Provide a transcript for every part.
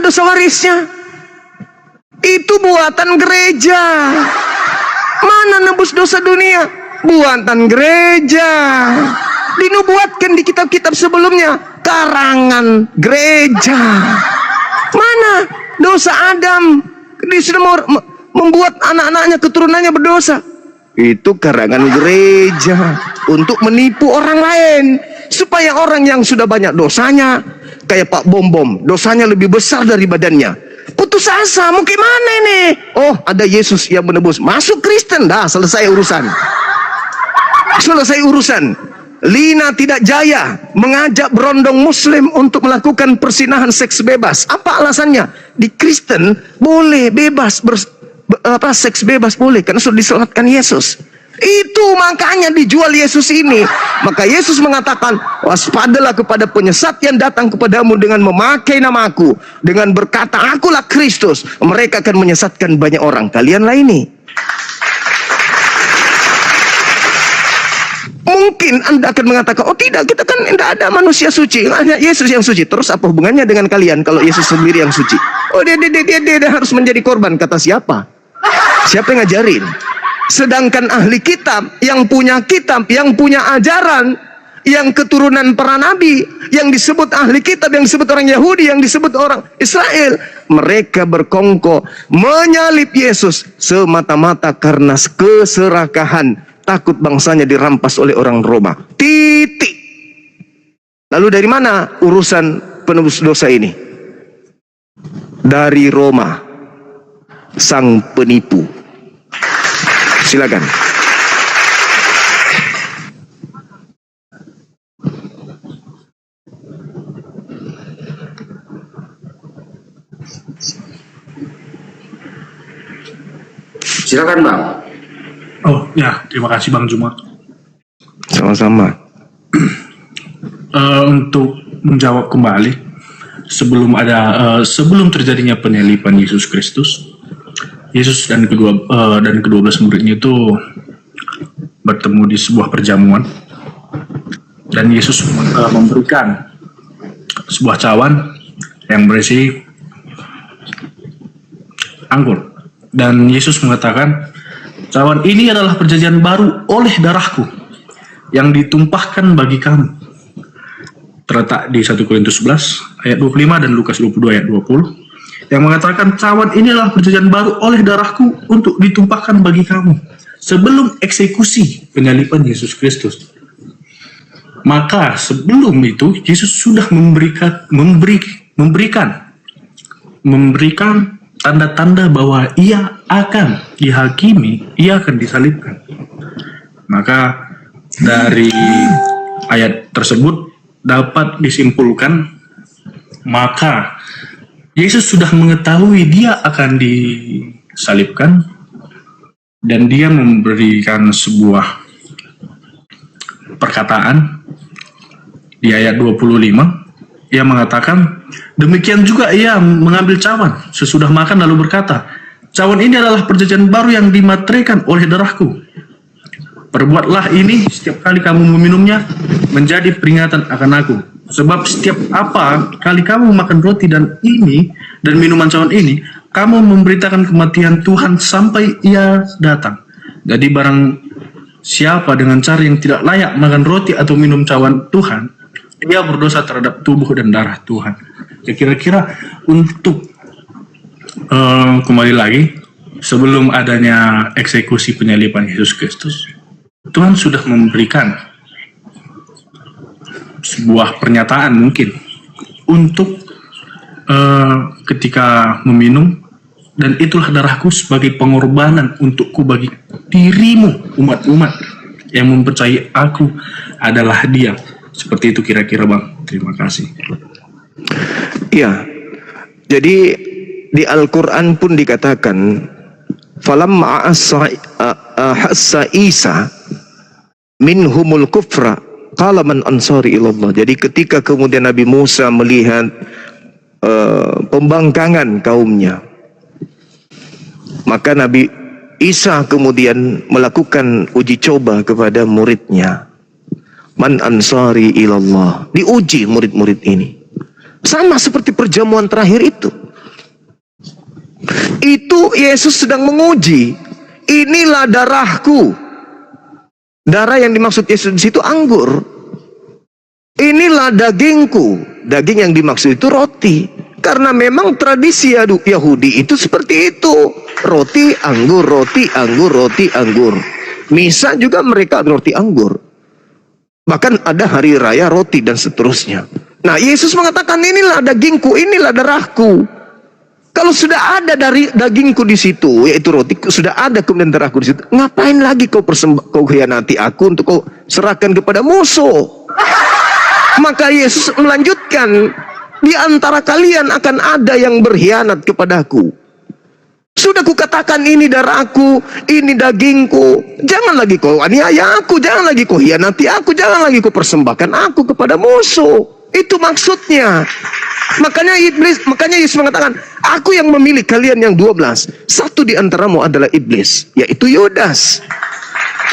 Mana dosa warisnya? Itu buatan gereja. Mana nebus dosa dunia? Buatan gereja. Dinubuatkan di kitab-kitab sebelumnya, karangan gereja. Mana dosa Adam? Dia sudah membuat anak-anaknya, keturunannya berdosa. Itu karangan gereja untuk menipu orang lain, supaya orang yang sudah banyak dosanya, kayak Pak Bom-Bom, dosanya lebih besar dari badannya, putus asa. Mau gimana nih? Oh, ada Yesus yang menebus, masuk Kristen, dah selesai urusan. Selesai urusan. Lina tidak jaya mengajak berondong Muslim untuk melakukan persinahan seks bebas. Apa alasannya? Di Kristen boleh bebas seks bebas boleh, karena sudah diselamatkan Yesus. Itu makanya dijual Yesus ini. Maka Yesus mengatakan, waspadalah kepada penyesat yang datang kepadamu dengan memakai namaku, dengan berkata akulah Kristus. Mereka akan menyesatkan banyak orang. Kalianlah ini. Mungkin Anda akan mengatakan, oh tidak, kita kan tidak ada manusia suci, hanya Yesus yang suci. Terus apa hubungannya dengan kalian kalau Yesus sendiri yang suci? Oh dia harus menjadi korban. Kata siapa? Siapa yang ngajarin? Sedangkan ahli kitab, yang punya ajaran, yang keturunan para nabi, yang disebut ahli kitab, yang disebut orang Yahudi, yang disebut orang Israel, mereka berkongko menyalib Yesus semata-mata karena keserakahan, takut bangsanya dirampas oleh orang Roma. Titik. Lalu dari mana urusan penebus dosa ini? Dari Roma, sang penipu. Silakan. Silakan Bang. Oh ya, terima kasih Bang Juma. Sama-sama. Untuk menjawab kembali, sebelum terjadinya penyaliban Yesus Kristus, Yesus dan ke-12 muridnya itu bertemu di sebuah perjamuan, dan Yesus memberikan sebuah cawan yang berisi anggur, dan Yesus mengatakan, cawan ini adalah perjanjian baru oleh darahku yang ditumpahkan bagi kamu. Terletak di 1 Korintus 11 ayat 25 dan Lukas 22 ayat 20, yang mengatakan cawan ini adalah perjanjian baru oleh darahku untuk ditumpahkan bagi kamu sebelum eksekusi penyaliban Yesus Kristus. Maka sebelum itu Yesus sudah memberikan tanda-tanda bahwa ia akan dihakimi, ia akan disalibkan. Maka dari ayat tersebut dapat disimpulkan, maka Yesus sudah mengetahui dia akan disalibkan, dan dia memberikan sebuah perkataan di ayat 25. Ia mengatakan, demikian juga ia mengambil cawan sesudah makan lalu berkata, cawan ini adalah perjanjian baru yang dimateraikan oleh darahku. Perbuatlah ini setiap kali kamu meminumnya menjadi peringatan akan aku. Sebab setiap apa kali kamu makan roti dan minuman cawan ini, kamu memberitakan kematian Tuhan sampai ia datang. Jadi barang siapa dengan cara yang tidak layak makan roti atau minum cawan Tuhan, ia berdosa terhadap tubuh dan darah Tuhan. Ya, kira-kira untuk kembali lagi, sebelum adanya eksekusi penyaliban Yesus Kristus, Tuhan sudah memberikan sebuah pernyataan mungkin untuk ketika meminum, dan itulah darahku sebagai pengorbanan untukku bagi dirimu, umat-umat yang mempercayai aku adalah Dia. Seperti itu kira-kira Bang. Terima kasih. Iya. Jadi di Al-Quran pun dikatakan, falamma ahassa Isa minhumul kufra qala man ansari ilallah. Jadi ketika kemudian Nabi Musa melihat pembangkangan kaumnya, maka Nabi Isa kemudian melakukan uji coba kepada muridnya. Man ansari ilallah. Diuji murid-murid ini. Sama seperti perjamuan terakhir itu. Itu Yesus sedang menguji. Inilah darahku. Darah yang dimaksud Yesus di situ anggur. Inilah dagingku. Daging yang dimaksud itu roti. Karena memang tradisi Yahudi itu seperti itu. Roti, anggur, roti, anggur, roti, anggur. Misa juga mereka roti anggur. Bahkan ada hari raya roti dan seterusnya. Nah, Yesus mengatakan inilah dagingku, inilah darahku. Kalau sudah ada dari dagingku di situ, yaitu roti, sudah ada kemudian darahku di situ, ngapain lagi kau khianati aku untuk kau serahkan kepada musuh? Maka Yesus melanjutkan, di antara kalian akan ada yang berkhianat kepadaku. Sudah kukatakan ini darahku, ini dagingku. Jangan lagi kau aniaya aku, jangan lagi kau hianati aku, jangan lagi kau persembahkan aku kepada musuh. Itu maksudnya. Makanya Yesus mengatakan, aku yang memilih kalian yang 12. Satu di antaramu adalah iblis, yaitu Yudas.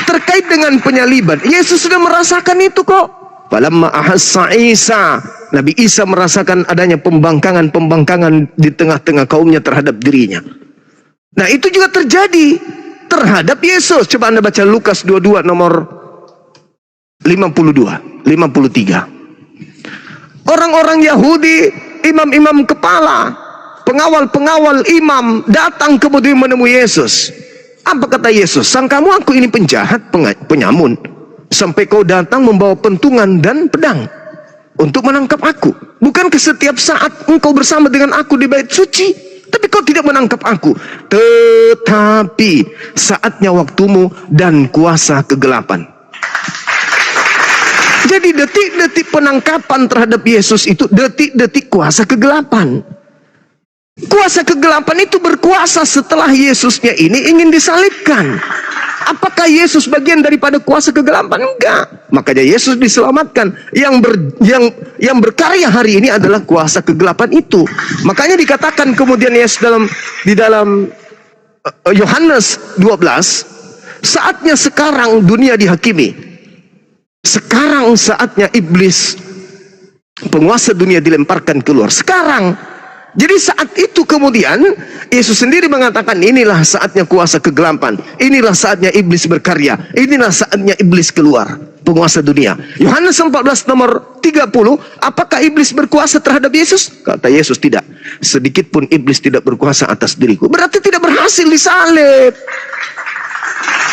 Terkait dengan penyaliban, Yesus sudah merasakan itu kok. Falamma ahassa Isa, Nabi Isa merasakan adanya pembangkangan di tengah-tengah kaumnya terhadap dirinya. Nah, itu juga terjadi terhadap Yesus. Coba Anda baca Lukas 22 nomor 53. Orang-orang Yahudi, imam-imam kepala, pengawal-pengawal imam datang kemudian menemui Yesus. Apa kata Yesus? Sangkamu aku ini penjahat, penyamun, sampai kau datang membawa pentungan dan pedang untuk menangkap aku? Bukankah setiap saat engkau bersama dengan aku di bait suci? Tapi kau tidak menangkap aku. Tetapi saatnya waktumu dan kuasa kegelapan. Jadi detik-detik penangkapan terhadap Yesus itu detik-detik kuasa kegelapan. Kuasa kegelapan itu berkuasa setelah Yesusnya ini ingin disalibkan. Apakah Yesus bagian daripada kuasa kegelapan? Enggak. Makanya Yesus diselamatkan. Yang berkarya hari ini adalah kuasa kegelapan itu. Makanya dikatakan kemudian Yesus di dalam Yohanes 12, saatnya sekarang dunia dihakimi. Sekarang saatnya iblis, penguasa dunia, dilemparkan keluar. Sekarang. Jadi saat itu kemudian Yesus sendiri mengatakan, inilah saatnya kuasa kegelapan, inilah saatnya iblis berkarya, inilah saatnya iblis keluar, penguasa dunia. Yohanes 14 nomor 30, apakah iblis berkuasa terhadap Yesus? Kata Yesus, tidak. Sedikit pun iblis tidak berkuasa atas diriku. Berarti tidak berhasil disalib.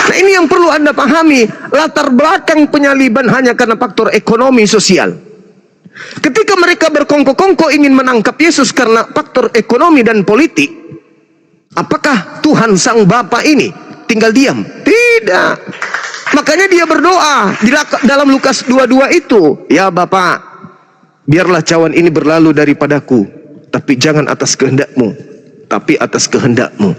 Nah, ini yang perlu Anda pahami. Latar belakang penyaliban hanya karena faktor ekonomi sosial. Ketika mereka berkongkol-kongkol ingin menangkap Yesus karena faktor ekonomi dan politik, apakah Tuhan Sang Bapa ini tinggal diam? Tidak. Makanya dia berdoa di dalam Lukas 22 itu, ya Bapa, biarlah cawan ini berlalu daripadaku, tapi jangan atas kehendakmu, tapi atas kehendakmu.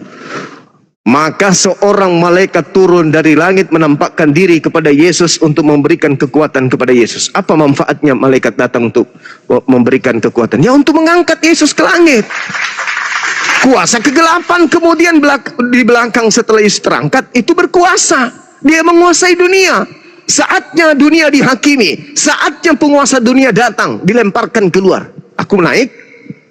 Maka seorang malaikat turun dari langit menampakkan diri kepada Yesus untuk memberikan kekuatan kepada Yesus. Apa manfaatnya malaikat datang untuk memberikan kekuatan? Ya, untuk mengangkat Yesus ke langit. Kuasa kegelapan kemudian di belakang setelah Yesus terangkat itu berkuasa. Dia menguasai dunia. Saatnya dunia dihakimi. Saatnya penguasa dunia datang, dilemparkan keluar. Aku naik,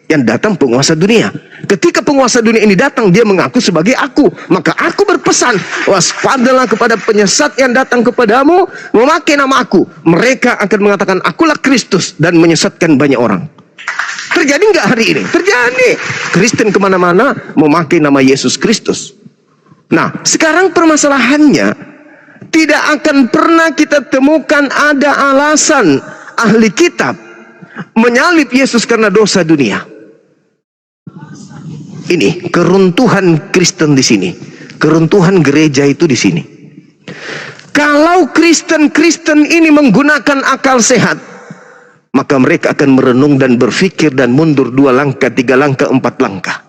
yang datang penguasa dunia. Ketika penguasa dunia ini datang, dia mengaku sebagai aku. Maka aku berpesan, waspadalah kepada penyesat yang datang kepadamu memakai nama aku. Mereka akan mengatakan, akulah Kristus, dan menyesatkan banyak orang. Terjadi nggak hari ini? Terjadi. Kristen kemana-mana memakai nama Yesus Kristus. Nah, sekarang permasalahannya, tidak akan pernah kita temukan ada alasan ahli kitab menyalib Yesus karena dosa dunia. Ini keruntuhan Kristen di sini, keruntuhan gereja itu di sini. Kalau Kristen ini menggunakan akal sehat, maka mereka akan merenung dan berpikir dan mundur 2 langkah, 3 langkah, 4 langkah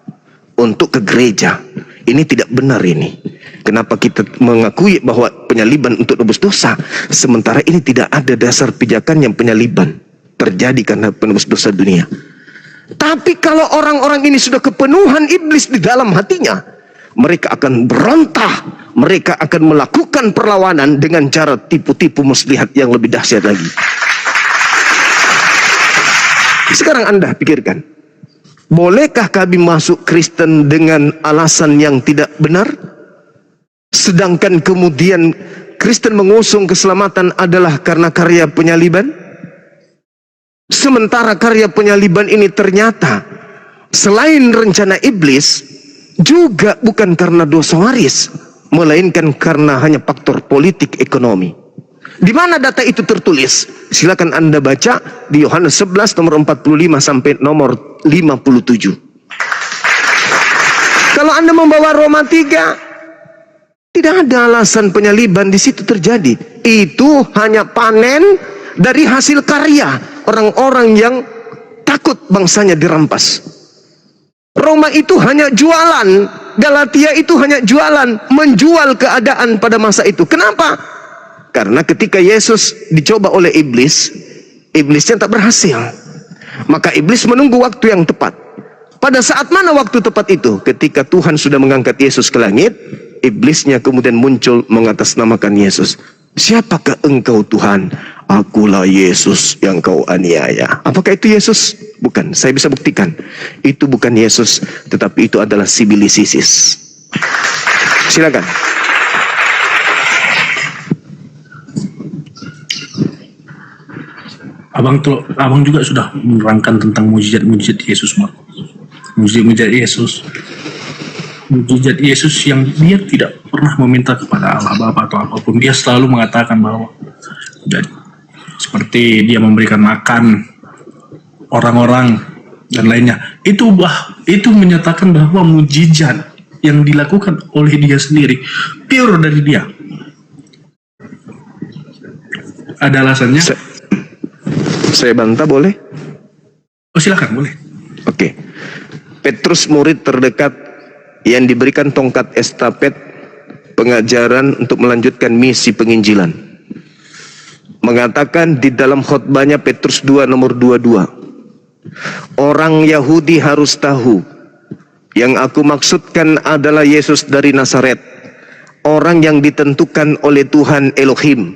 untuk ke gereja. Ini tidak benar ini. Kenapa kita mengakui bahwa penyaliban untuk nebus dosa, sementara ini tidak ada dasar pijakan yang penyaliban terjadi karena penebus dosa dunia. Tapi kalau orang-orang ini sudah kepenuhan iblis di dalam hatinya, mereka akan berontak, mereka akan melakukan perlawanan dengan cara tipu-tipu muslihat yang lebih dahsyat lagi. Sekarang Anda pikirkan, Bolehkah kami masuk Kristen dengan alasan yang tidak benar? Sedangkan kemudian Kristen mengusung keselamatan adalah karena karya penyaliban. Sementara karya penyaliban ini ternyata selain rencana iblis, juga bukan karena dosa waris, melainkan karena hanya faktor politik ekonomi. Di mana data itu tertulis? Silakan Anda baca di Yohanes 11 nomor 45 sampai nomor 57. Kalau Anda membawa Roma 3, tidak ada alasan penyaliban di situ terjadi. Itu hanya panen dari hasil karya orang-orang yang takut bangsanya dirampas. Roma itu hanya jualan, Galatia itu hanya jualan, menjual keadaan pada masa itu. Kenapa? Karena ketika Yesus dicoba oleh iblis, iblisnya tak berhasil. Maka iblis menunggu waktu yang tepat. Pada saat mana waktu tepat itu? Ketika Tuhan sudah mengangkat Yesus ke langit, iblisnya kemudian muncul mengatasnamakan Yesus. Siapakah engkau Tuhan? Akulah Yesus yang kau aniaya. Apakah itu Yesus? Bukan, saya bisa buktikan. Itu bukan Yesus, tetapi itu adalah si Bilisisis. Silakan. Abang juga sudah menerangkan tentang mujizat Yesus, Mak. Mujizat Yesus. Mujizat Yesus yang dia tidak pernah meminta kepada Allah Bapa atau apapun. Dia selalu mengatakan bahwa seperti dia memberikan makan orang-orang dan lainnya. Itu menyatakan bahwa mujizat yang dilakukan oleh dia sendiri pure dari dia. Ada alasannya? Saya bantah boleh? Oh, silakan, boleh. Oke. Petrus murid terdekat yang diberikan tongkat estafet pengajaran untuk melanjutkan misi penginjilan, mengatakan di dalam khotbahnya Petrus 2 nomor 22, orang Yahudi harus tahu yang aku maksudkan adalah Yesus dari Nazaret, orang yang ditentukan oleh Tuhan Elohim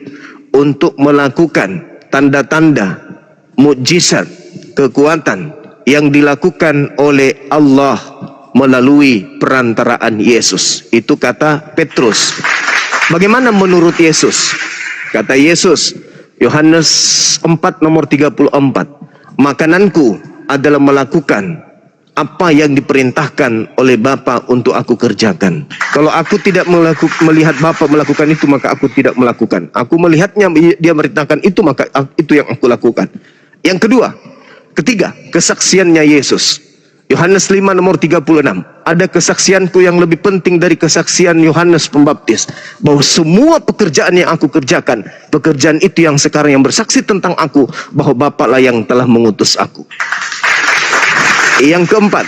untuk melakukan tanda-tanda, mukjizat, kekuatan yang dilakukan oleh Allah melalui perantaraan Yesus. Itu kata Petrus. Bagaimana menurut Yesus? Kata Yesus, Yohanes 4 nomor 34, makananku adalah melakukan apa yang diperintahkan oleh Bapa untuk aku kerjakan. Kalau aku tidak melihat Bapa melakukan itu, maka aku tidak melakukan. Aku melihatnya dia merintahkan itu, maka itu yang aku lakukan. Yang ketiga, kesaksiannya Yesus. Yohanes 5 nomor 36. Ada kesaksianku yang lebih penting dari kesaksian Yohanes Pembaptis, bahwa semua pekerjaan yang aku kerjakan, pekerjaan itu yang sekarang yang bersaksi tentang aku, bahwa Bapa lah yang telah mengutus aku. Yang keempat,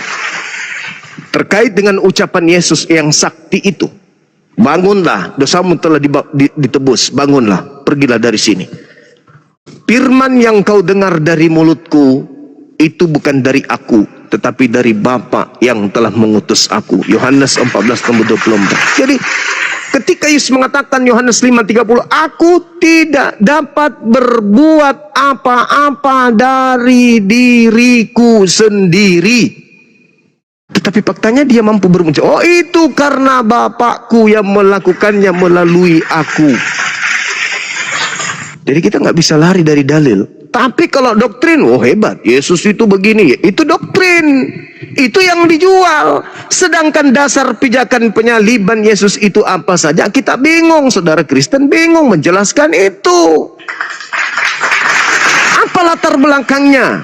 terkait dengan ucapan Yesus yang sakti itu, bangunlah, dosamu telah ditebus, bangunlah, pergilah dari sini. Firman yang kau dengar dari mulutku itu bukan dari aku, tetapi dari Bapa yang telah mengutus aku. Yohanes 14 nomor 24. Jadi ketika Yesus mengatakan Yohanes 5:30, aku tidak dapat berbuat apa-apa dari diriku sendiri, tetapi faktanya dia mampu bermuncul. Oh, itu karena Bapakku yang melakukannya melalui aku. Jadi kita nggak bisa lari dari dalil. Tapi kalau doktrin, oh hebat, Yesus itu begini, itu doktrin, itu yang dijual. Sedangkan dasar pijakan penyaliban Yesus itu apa saja, kita bingung, saudara Kristen bingung menjelaskan itu. Apa latar belakangnya?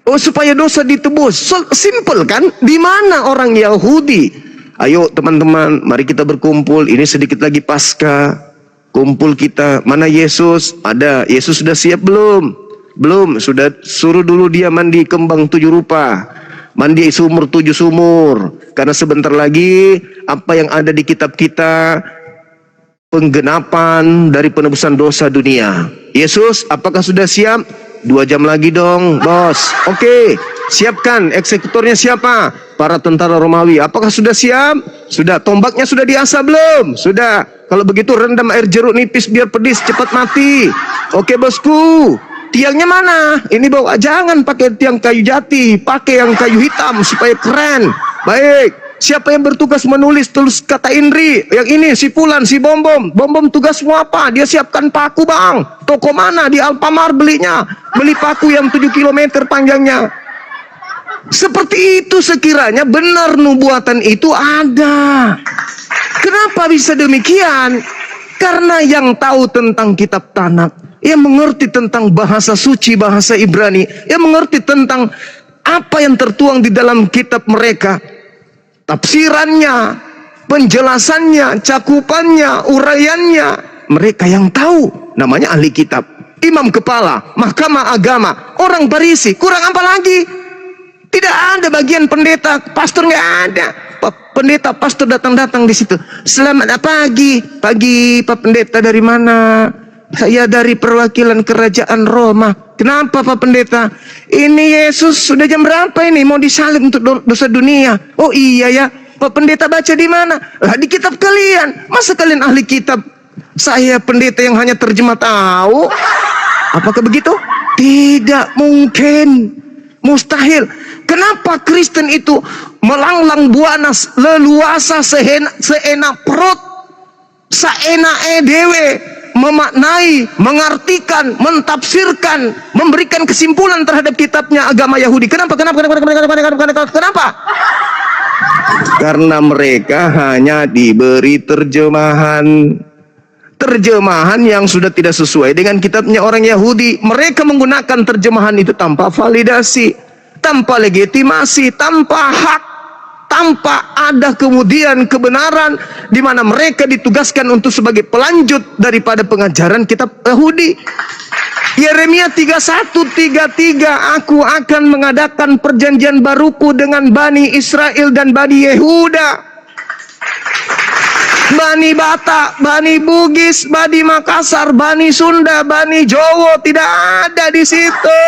Oh, supaya dosa ditebus. Simple kan? Di mana orang Yahudi? Ayo teman-teman, mari kita berkumpul. Ini sedikit lagi Paskah. Kumpul kita. Mana Yesus? Ada. Yesus sudah siap belum? Belum. Sudah suruh dulu dia mandi kembang 7 rupa. Mandi sumur 7 sumur. Karena sebentar lagi apa yang ada di kitab kita, penggenapan dari penebusan dosa dunia. Yesus, apakah sudah siap? 2 jam lagi dong, bos. Oke, siapkan. Eksekutornya siapa? Para tentara Romawi. Apakah sudah siap? Sudah. Tombaknya sudah diasah belum? Sudah. Kalau begitu rendam air jeruk nipis biar pedis cepat mati. Oke bosku. tiangnya mana? Ini bawa, jangan pakai tiang kayu jati, pakai yang kayu hitam supaya keren. Baik, siapa yang bertugas menulis, tulis kata Indri. Yang ini si Fulan, si Bom Bom tugasmu apa? Dia siapkan paku bang. Toko mana? Di Alfamart belinya. Beli paku yang 7 km panjangnya. Seperti itu sekiranya benar nubuatan itu ada. Kenapa bisa demikian? Karena yang tahu tentang kitab Tanakh, yang mengerti tentang bahasa suci, bahasa Ibrani, yang mengerti tentang apa yang tertuang di dalam kitab mereka, tafsirannya, penjelasannya, cakupannya, uraiannya, mereka yang tahu, namanya ahli kitab. Imam kepala, mahkamah agama, orang Farisi, kurang apa lagi? Tidak ada bagian pendeta, pastor nggak ada. Pendeta, pastor datang di situ. Selamat pagi, Pak Pendeta dari mana? Saya dari perwakilan kerajaan Roma. Kenapa Pak Pendeta? Ini Yesus sudah jam berapa ini? Mau disalib untuk dosa dunia. Oh iya ya. Pak Pendeta baca di mana? Lah di kitab kalian. Masa kalian ahli kitab? Saya pendeta yang hanya terjemah tahu. Apakah begitu? Tidak mungkin. Mustahil. Kenapa Kristen itu melanglang buana leluasa seenak perut, seenak dewe, memaknai, mengartikan, mentafsirkan, memberikan kesimpulan terhadap kitabnya agama Yahudi? Kenapa? Karena mereka hanya diberi terjemahan yang sudah tidak sesuai dengan kitabnya orang Yahudi. Mereka menggunakan terjemahan itu tanpa validasi, tanpa legitimasi, tanpa hak, tanpa ada kemudian kebenaran, di mana mereka ditugaskan untuk sebagai pelanjut daripada pengajaran kitab Yahudi. Yeremia 31:33, aku akan mengadakan perjanjian baruku dengan Bani Israel dan Bani Yehuda. Bani Batak, Bani Bugis, Bani Makassar, Bani Sunda, Bani Jawa tidak ada di situ.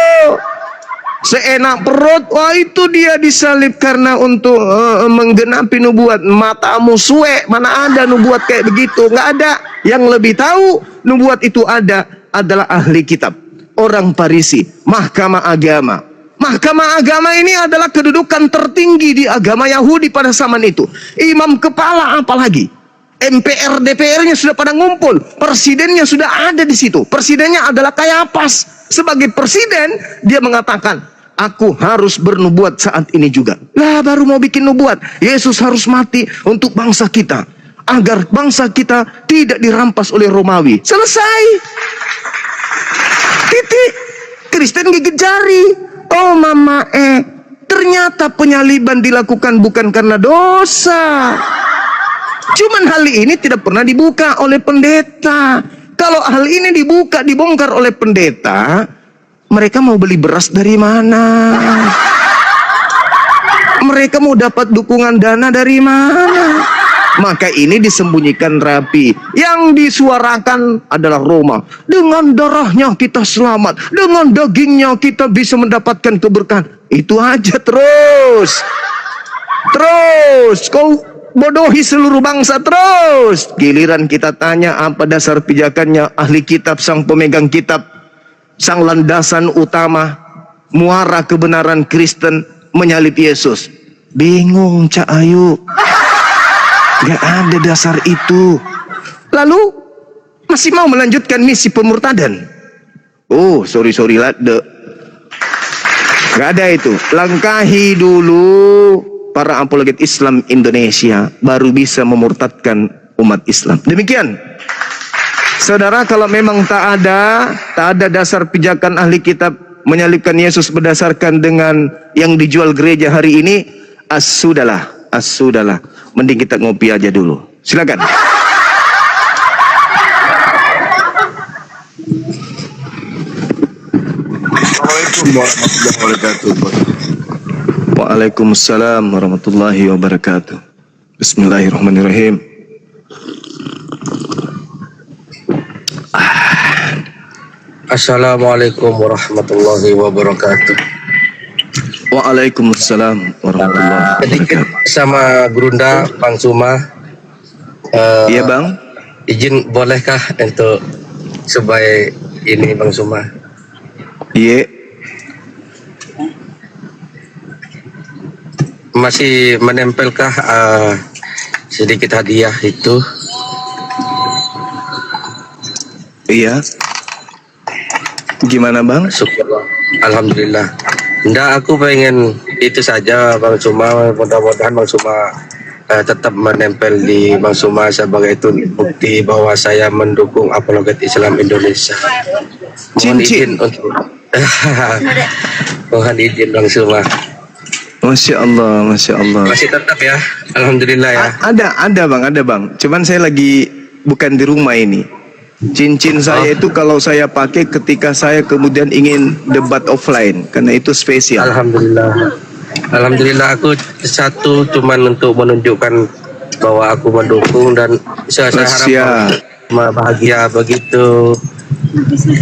Seenak perut, wah itu dia disalib karena untuk menggenapi nubuat. Matamu suwe, mana ada nubuat kayak begitu? Nggak ada. Yang lebih tahu nubuat itu ada adalah ahli kitab, orang Farisi, mahkamah agama. Mahkamah agama ini adalah kedudukan tertinggi di agama Yahudi pada zaman itu. Imam kepala apalagi. MPR, DPR-nya sudah pada ngumpul. Presidennya sudah ada di situ. Presidennya adalah Kayapas. Sebagai presiden, dia mengatakan, aku harus bernubuat saat ini juga. Lah baru mau bikin nubuat. Yesus harus mati untuk bangsa kita, agar bangsa kita tidak dirampas oleh Romawi. Selesai. Titik. Kristen gigit jari. Oh mama ternyata penyaliban dilakukan bukan karena dosa. Cuman hal ini tidak pernah dibuka oleh pendeta. Kalau hal ini dibuka, dibongkar oleh pendeta, mereka mau beli beras dari mana? Mereka mau dapat dukungan dana dari mana? Maka ini disembunyikan rapi. Yang disuarakan adalah Roma. Dengan darahnya kita selamat, dengan dagingnya kita bisa mendapatkan keberkahan. Itu aja terus. Kau bodohi seluruh bangsa terus. Giliran kita tanya apa dasar pijakannya, ahli kitab, sang pemegang kitab, sang landasan utama, muara kebenaran Kristen menyalib Yesus. Bingung Cak Ayu. Gak ada dasar itu. Lalu masih mau melanjutkan misi pemurtadan. Oh sorry lade. Gak ada itu. Langkahi dulu para apologet Islam Indonesia, baru bisa memurtadkan umat Islam. Demikian. Saudara, kalau memang tak ada dasar pijakan ahli kitab menyalibkan Yesus berdasarkan dengan yang dijual gereja hari ini, sudahlah. Mending kita ngopi aja dulu. Silakan. Assalamualaikum warahmatullahi wabarakatuh. Waalaikumsalam warahmatullahi wabarakatuh. Bismillahirrahmanirrahim. Assalamualaikum warahmatullahi wabarakatuh. Waalaikumsalam warahmatullahi Sedikit wabarakatuh. sama Gurunda, Bang Suma. Iya bang. Izin bolehkah untuk sebagai ini Bang Suma? Iya. Masih menempelkah sedikit hadiah itu? Iya. Gimana bang? Syukurlah. Alhamdulillah. Enggak, aku pengen itu saja Bang Suma. Mudah-mudahan Bang Suma tetap menempel di Bang Suma sebagai itu bukti bahwa saya mendukung apologet Islam Indonesia. Mohon Cincin. izin untuk mohon izin Bang Suma. Masya Allah, Masya Allah. Masih tetap ya. Alhamdulillah ya. Ada bang. Cuman saya lagi bukan di rumah ini. Cincin saya itu kalau saya pakai ketika saya kemudian ingin debat offline, karena itu spesial. Alhamdulillah. Alhamdulillah, aku satu cuman untuk menunjukkan bahwa aku mendukung dan saya harap bahagia begitu.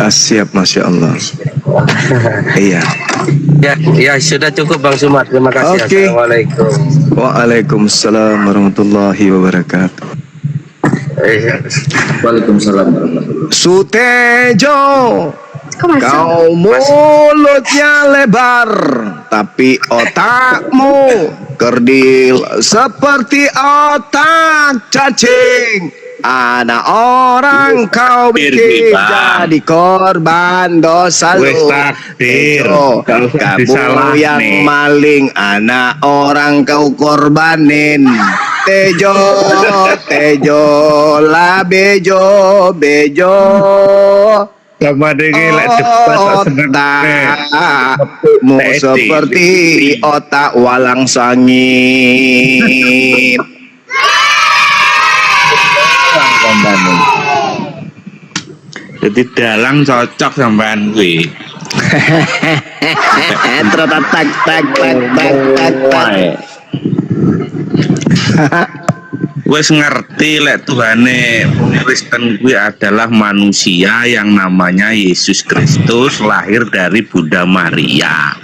Siap, Masya Allah. Iya. Ya sudah cukup Bang Suma. Terima kasih. Oke. Assalamualaikum. Waalaikumsalam warahmatullahi wabarakatuh. Waalaikumsalam warahmatullahi. Sutejo, kau mulutnya lebar, tapi otakmu kerdil seperti otak cacing. Anak orang kau bikin jadi korban dosa lu. Kamu yang maling, anak orang kau korbanin. Tejo lah bejo sama dengan otakmu seperti otak walang sangit. Jadi dalang cocok sampean kuwi. Tak. Wes ngerti lek Tuhane Kristen kuwi adalah manusia yang namanya Yesus Kristus lahir dari Bunda Maria.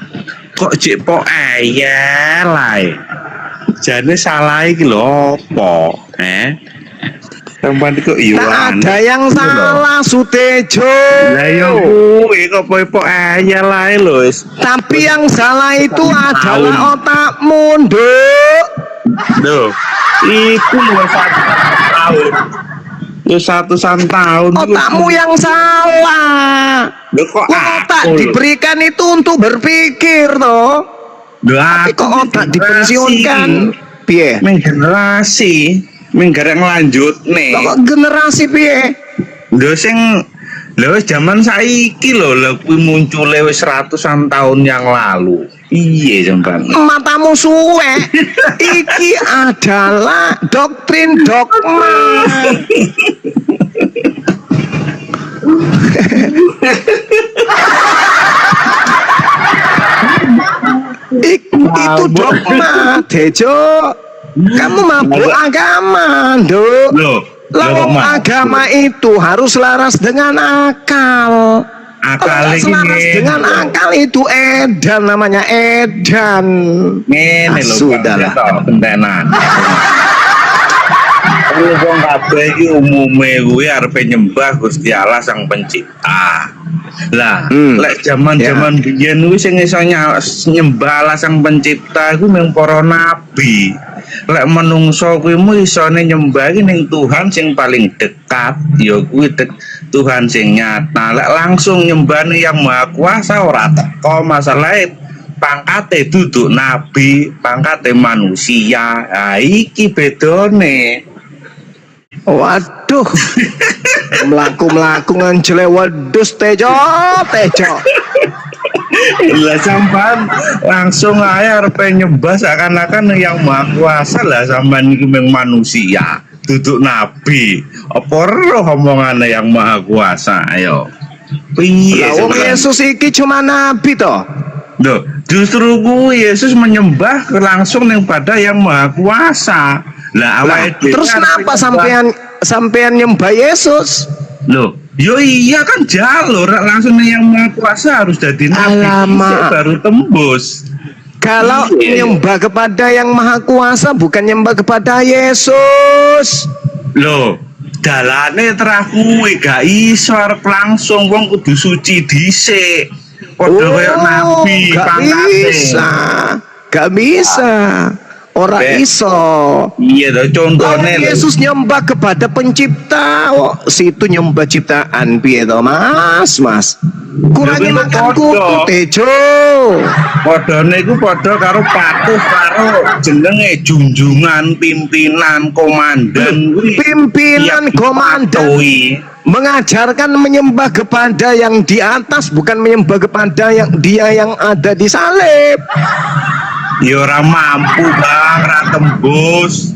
Kok jek po eyel ae. Jane salah iki lho apa? Sampeyan kok yo Tak ada yang salah Sutejo. Lah yo kuwi kok po eyel ae lho. Tapi yang salah itu adalah otakmu, Nduk. Duh, itu lho 1 tahun. Yo 1 tahun. Otakmu yang salah. Lho kok Otak aku lho? diberikan itu untuk berpikir toh. Lho Tapi aku kok otak dipensiunkan? Piye? Menggenerasi, menggarek lanjutne. Kok generasi piye? Lho sing lho zaman saiki lho kuwi muncule wis ratusan tahun yang lalu. Iya sampean. Matamu suwe. Iki adalah doktrin dogma. Itu dogma, Tejo. Kamu mabuk agama, Nduk. Loh, Lawang agama itu harus laras dengan akal. akal Kalau iki selaras dengan akal itu edan, namanya edan. ngene lho. Sudahlah. Pentenan. Wong kabeh iki umume kuwi arepe nyembah Gusti Allah Sang Pencipta. Lah, lek zaman-zaman biyen kuwi sing iso nyembah Allah Sang Pencipta iku mung para nabi. Lek menungso kuwi mu isone nyembah iki ning Tuhan sing paling dekat, ya kuwi Tuhan sing nyata. Lek langsung nyembah Yang Maha Kuasa ora teko, masalahe pangkate duduk nabi, pangkate manusia. Ha iki bedone. Waduh, melaku ngancele wedus Tejo. Lah sampean langsung ae arep nyembah seakan-akan Yang Maha Kuasa. Lah sampean iki mung manusia, duduk nabi. Apa roh omongane Yang Maha Kuasa? Ayo. Piye? Wong Yesus iki cuma nabi toh. Loh, justru kuwi Yesus menyembah langsung yang pada Yang Maha Kuasa. Lah Terus kenapa sampean nyembah Yesus? Loh, yo iya kan jalur langsung Yang Maha Kuasa harus jadi nabi. Alamak. Baru tembus. Kalau Iya. nyembah kepada Yang Maha Kuasa bukan nyembah kepada Yesus. Loh, dalane terah kuwi gak iso arep langsung wong kudu suci dhisik. Padha kaya nabi gak pangkate. bisa. Gak bisa. Ora Be. iso. Iya toh contone lho. Yesus nyembah kepada pencipta. Oh, situ nyembah ciptaan piye to, Mas? Kurangi Lho, makan padha. kutu, Tejo. Padane iku padha karo patuh karo jenenge junjungan pimpinan komandan kuwi. Pimpinan Tiap komandan dipatuhi. mengajarkan menyembah kepada yang di atas, bukan menyembah kepada yang dia yang ada di salib. Ya ora mampu bang, ora tembus.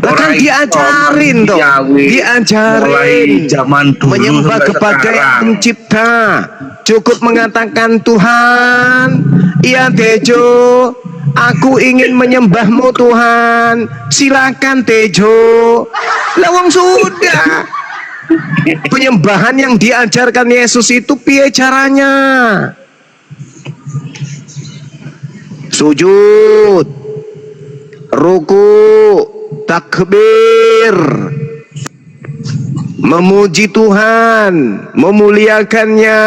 Lah kan Ora iso diajarin toh, manusiawi. Mulai diajarin zaman dulu menyembah sampai kepada yang sekarang. pencipta. Cukup mengatakan Tuhan, iya Tejo, aku ingin menyembahmu Tuhan. Silakan Tejo. Lawang sudah. Penyembahan yang diajarkan Yesus itu piye caranya? Sujud, ruku, takbir, memuji Tuhan, memuliakannya,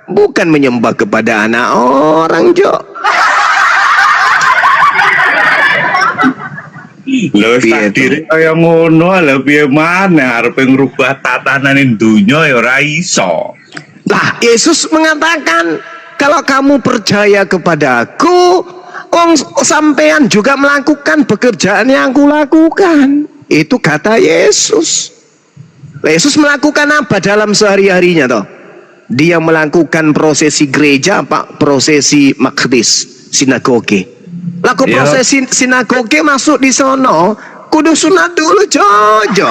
bukan menyembah kepada anak orang, Jo. Lho Piye takdir kaya ngono lho piye maneh arepe ngrubah tatanan dunya ya ora iso. Lah, Yesus mengatakan, kalau kamu percaya kepada aku, sampean juga melakukan pekerjaan yang aku lakukan. Itu kata Yesus. Yesus melakukan apa dalam sehari-harinya toh? Dia melakukan prosesi gereja, apa? Prosesi makdis, sinagoge. Laku Iya. prosesi sinagoge masuk di sono, kudu sunat dulu, Jojo.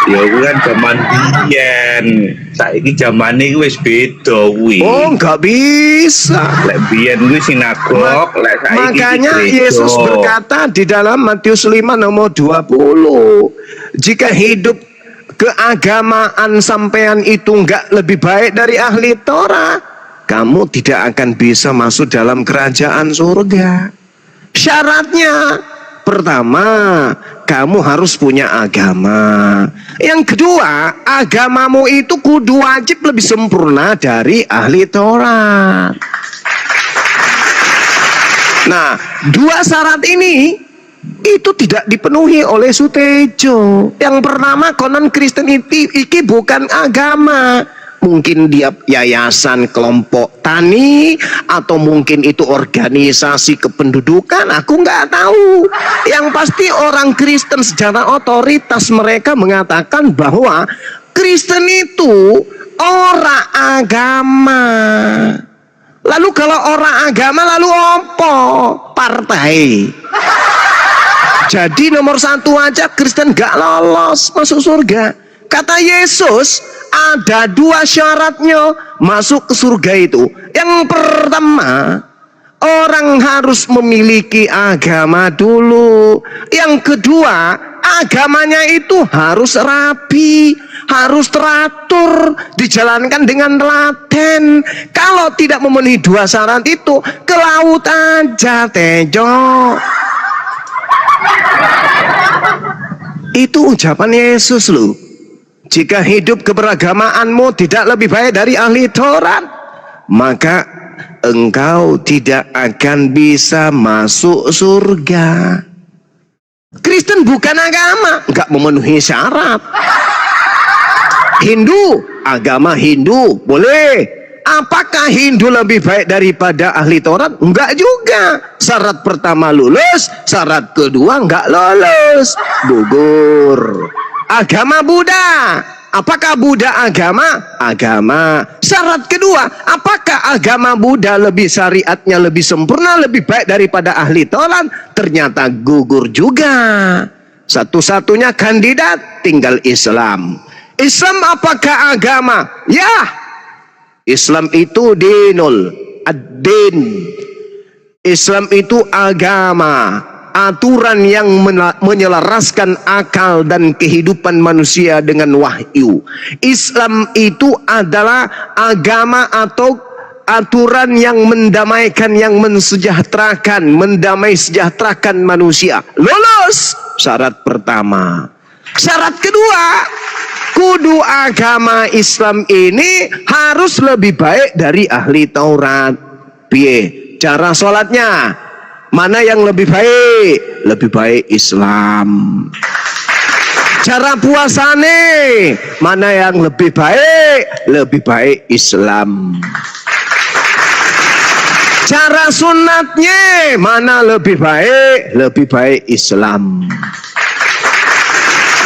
Ya kuwi kan jaman biyen. Saiki jamane iki wis beda kuwi. Oh, nggak bisa. Lek biyen kuwi sinagog, lek saiki Makanya gereja. Yesus berkata di dalam Matius 5 nomor 20, jika hidup keagamaan sampean itu enggak lebih baik dari ahli Torah, kamu tidak akan bisa masuk dalam kerajaan surga. Syaratnya, pertama, kamu harus punya agama. Yang kedua, agamamu itu kudu wajib lebih sempurna dari ahli Torah. Nah, dua syarat ini itu tidak dipenuhi oleh Sutejo. Yang pertama, konon Kristen iki bukan agama. Mungkin dia yayasan kelompok tani, atau mungkin itu organisasi kependudukan, aku nggak tahu. Yang pasti orang Kristen secara otoritas mereka mengatakan bahwa Kristen itu orang agama. Lalu kalau orang agama lalu apa? Partai. Jadi nomor satu aja Kristen gak lolos masuk surga. Kata Yesus, ada dua syaratnya masuk ke surga itu. Yang pertama, orang harus memiliki agama dulu. Yang kedua, agamanya itu harus rapi, harus teratur, dijalankan dengan telaten. Kalau tidak memenuhi dua syarat itu, ke laut aja, Tejo. Itu ucapan Yesus loh. Jika hidup keberagamaanmu tidak lebih baik dari ahli Taurat, maka engkau tidak akan bisa masuk surga. Kristen bukan agama, nggak memenuhi syarat. Hindu, agama Hindu, boleh. Apakah Hindu lebih baik daripada ahli Taurat? Enggak juga. Syarat pertama lulus, syarat kedua enggak lolos, gugur. Agama Buddha, apakah Buddha agama? Agama. Syarat kedua, apakah agama Buddha lebih syariatnya lebih sempurna, lebih baik daripada ahli Taurat? Ternyata gugur juga. Satu-satunya kandidat tinggal Islam. Islam apakah agama? Ya, Islam itu dinul ad-din. Islam itu agama, aturan yang menyelaraskan akal dan kehidupan manusia dengan wahyu. Islam itu adalah agama atau aturan yang mendamaikan, yang mensejahterakan, mendamai sejahterakan manusia. Lolos syarat pertama. Syarat kedua, kudu agama Islam ini harus lebih baik dari ahli Taurat. Piye cara sholatnya? Mana yang lebih baik? Lebih baik Islam. Cara puasane? Mana yang lebih baik? Lebih baik Islam. Cara sunatnya mana lebih baik? Lebih baik Islam.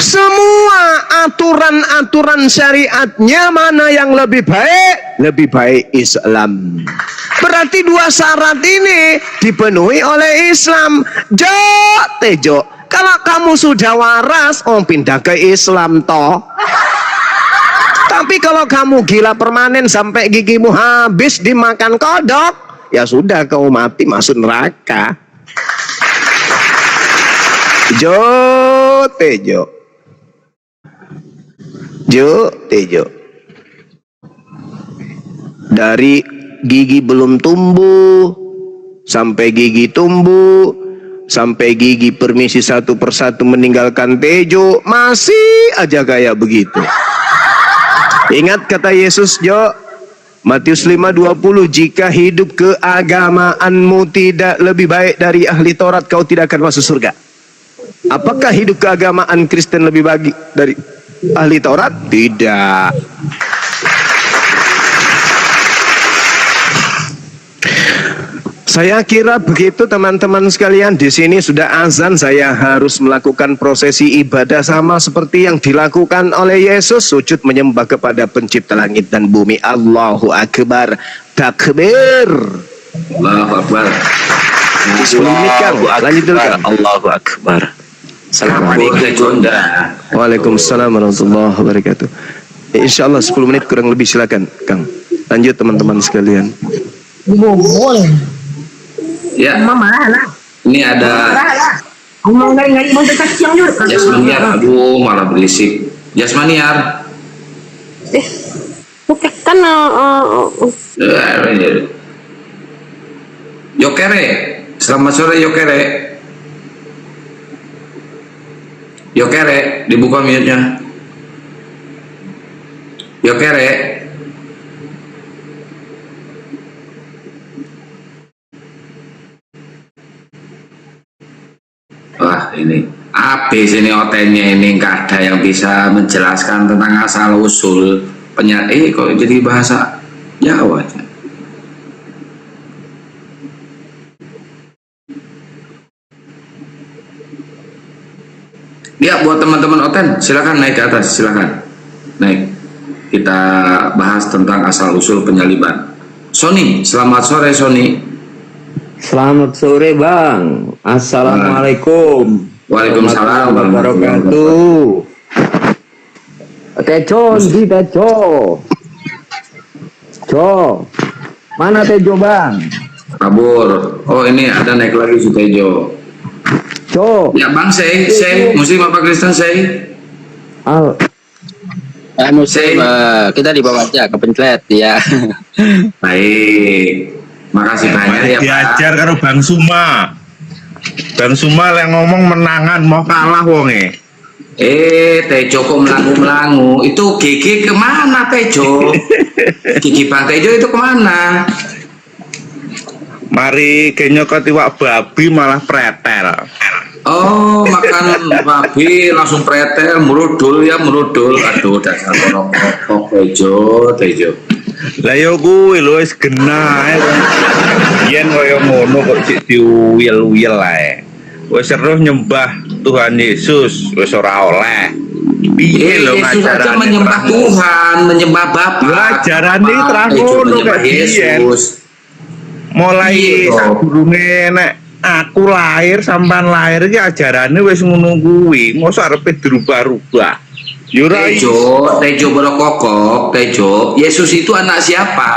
Semua aturan-aturan syariatnya mana yang lebih baik? Lebih baik Islam. Berarti dua syarat ini dipenuhi oleh Islam. Tejo, kalau kamu sudah waras, pindah ke Islam toh. Tapi kalau kamu gila permanen sampai gigimu habis dimakan kodok, ya sudah kau mati masuk neraka. Tejo. Dari gigi belum tumbuh sampai gigi tumbuh, sampai gigi permisi satu persatu meninggalkan Tejo, masih aja kayak begitu. Ingat kata Yesus, Jo, Matius 5:20, jika hidup keagamaanmu tidak lebih baik dari ahli Taurat, kau tidak akan masuk surga. Apakah hidup keagamaan Kristen lebih baik dari ahli Taurat? Tidak. Saya kira begitu teman-teman sekalian. Di sini sudah azan, saya harus melakukan prosesi ibadah sama seperti yang dilakukan oleh Yesus, sujud menyembah kepada pencipta langit dan bumi. Allahu Akbar. Takbir. Allahu Akbar. 10 menit Kang. Lanjut dulu Kang. Allahu Akbar. Assalamualaikum. Waalaikumsalam warahmatullahi wabarakatuh. Insya Allah 10 menit kurang lebih, silakan Kang. Lanjut teman-teman sekalian. Ya, ini ada Jasmaniar. Aduh, malah berisik. Jasmaniar. Kan Yokere. Selamat sore Yokere. Yokere, dibuka mute-nya. Yokere. Wah, ini habis ini OT-nya ini, nggak ada yang bisa menjelaskan tentang asal usul penyakit. Kok jadi bahasa Jawa aja. Ya, buat teman-teman OTEN, silakan naik ke atas, silakan naik. Kita bahas tentang asal usul penyaliban. Sony, selamat sore Sony. Selamat sore Bang. Assalamualaikum. Waalaikumsalam warahmatullahi wabarakatuh. Tejo, di Tejo. Mana Tejo Bang? Kabur. Oh, ini ada naik lagi si Tejo. Ya Bang, say, Muslim apa Kristen say? Muslim, kita di bawah aja kepencet ya. Baik. Makasih banyak ya Pak. Diajar karo Bang Suma. Bang Suma yang ngomong menangan mau kalah wonge. Tejo kok melangu-melangu. Itu gigi kemana Tejo? Gigi Bang Tejo itu kemana? Mari kenyokot iwak babi malah pretel. Oh, makan babi langsung pretel, merudul ya merudul. Aduh, dasar korok-korok Tejo. Lah yo kuwi lho wis genah ae. Yen kaya ngono kok sik diuwil-uwil ae. Wis seru nyembah Tuhan Yesus, wis ora oleh. Piye lho Yesus aja menyembah Tuhan, menyembah Bapa. Ajarane terus ngono kok Yesus. Mulai sadurunge nek aku lahir sampean lahir iki ajarane wis ngono kuwi, mosok arepe dirubah-rubah. Tejo berokok, Tejo. Yesus itu anak siapa?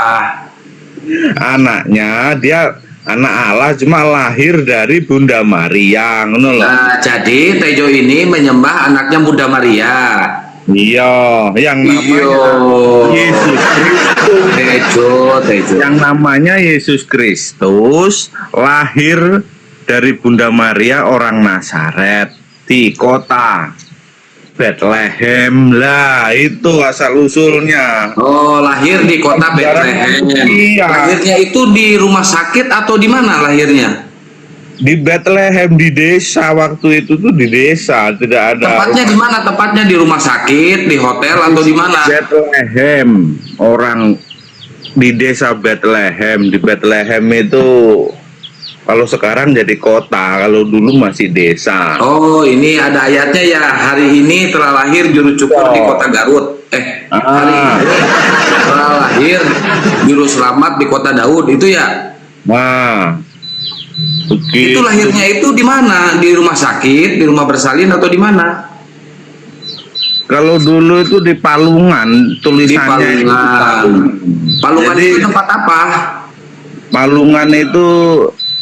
Anaknya, dia anak Allah, cuma lahir dari Bunda Maria, ngono loh. Nah, jadi Tejo ini menyembah anaknya Bunda Maria. Iya, yang namanya Yesus Kristus. Tejo. Yang namanya Yesus Kristus lahir dari Bunda Maria orang Nazaret di kota Bethlehem lah, itu asal usulnya. Oh, lahir di kota Bethlehem. Iya. Lahirnya itu di rumah sakit atau di mana lahirnya? Di Bethlehem, di desa. Waktu itu tuh di desa, tidak ada. Tepatnya di mana? Tepatnya di rumah sakit, di hotel atau di mana? Bethlehem, orang di desa Bethlehem. Di Bethlehem itu kalau sekarang jadi kota, kalau dulu masih desa. Oh, ini ada ayatnya ya. Hari ini telah lahir juru cukur di kota Garut. Hari ini telah lahir juru selamat di kota Daud. Itu ya. Nah, begitu. Itu lahirnya itu di mana? Di rumah sakit, di rumah bersalin atau di mana? Kalau dulu itu di Palungan, Di tulisannya itu Palungan. Palungan Jadi- itu tempat apa? Palungan itu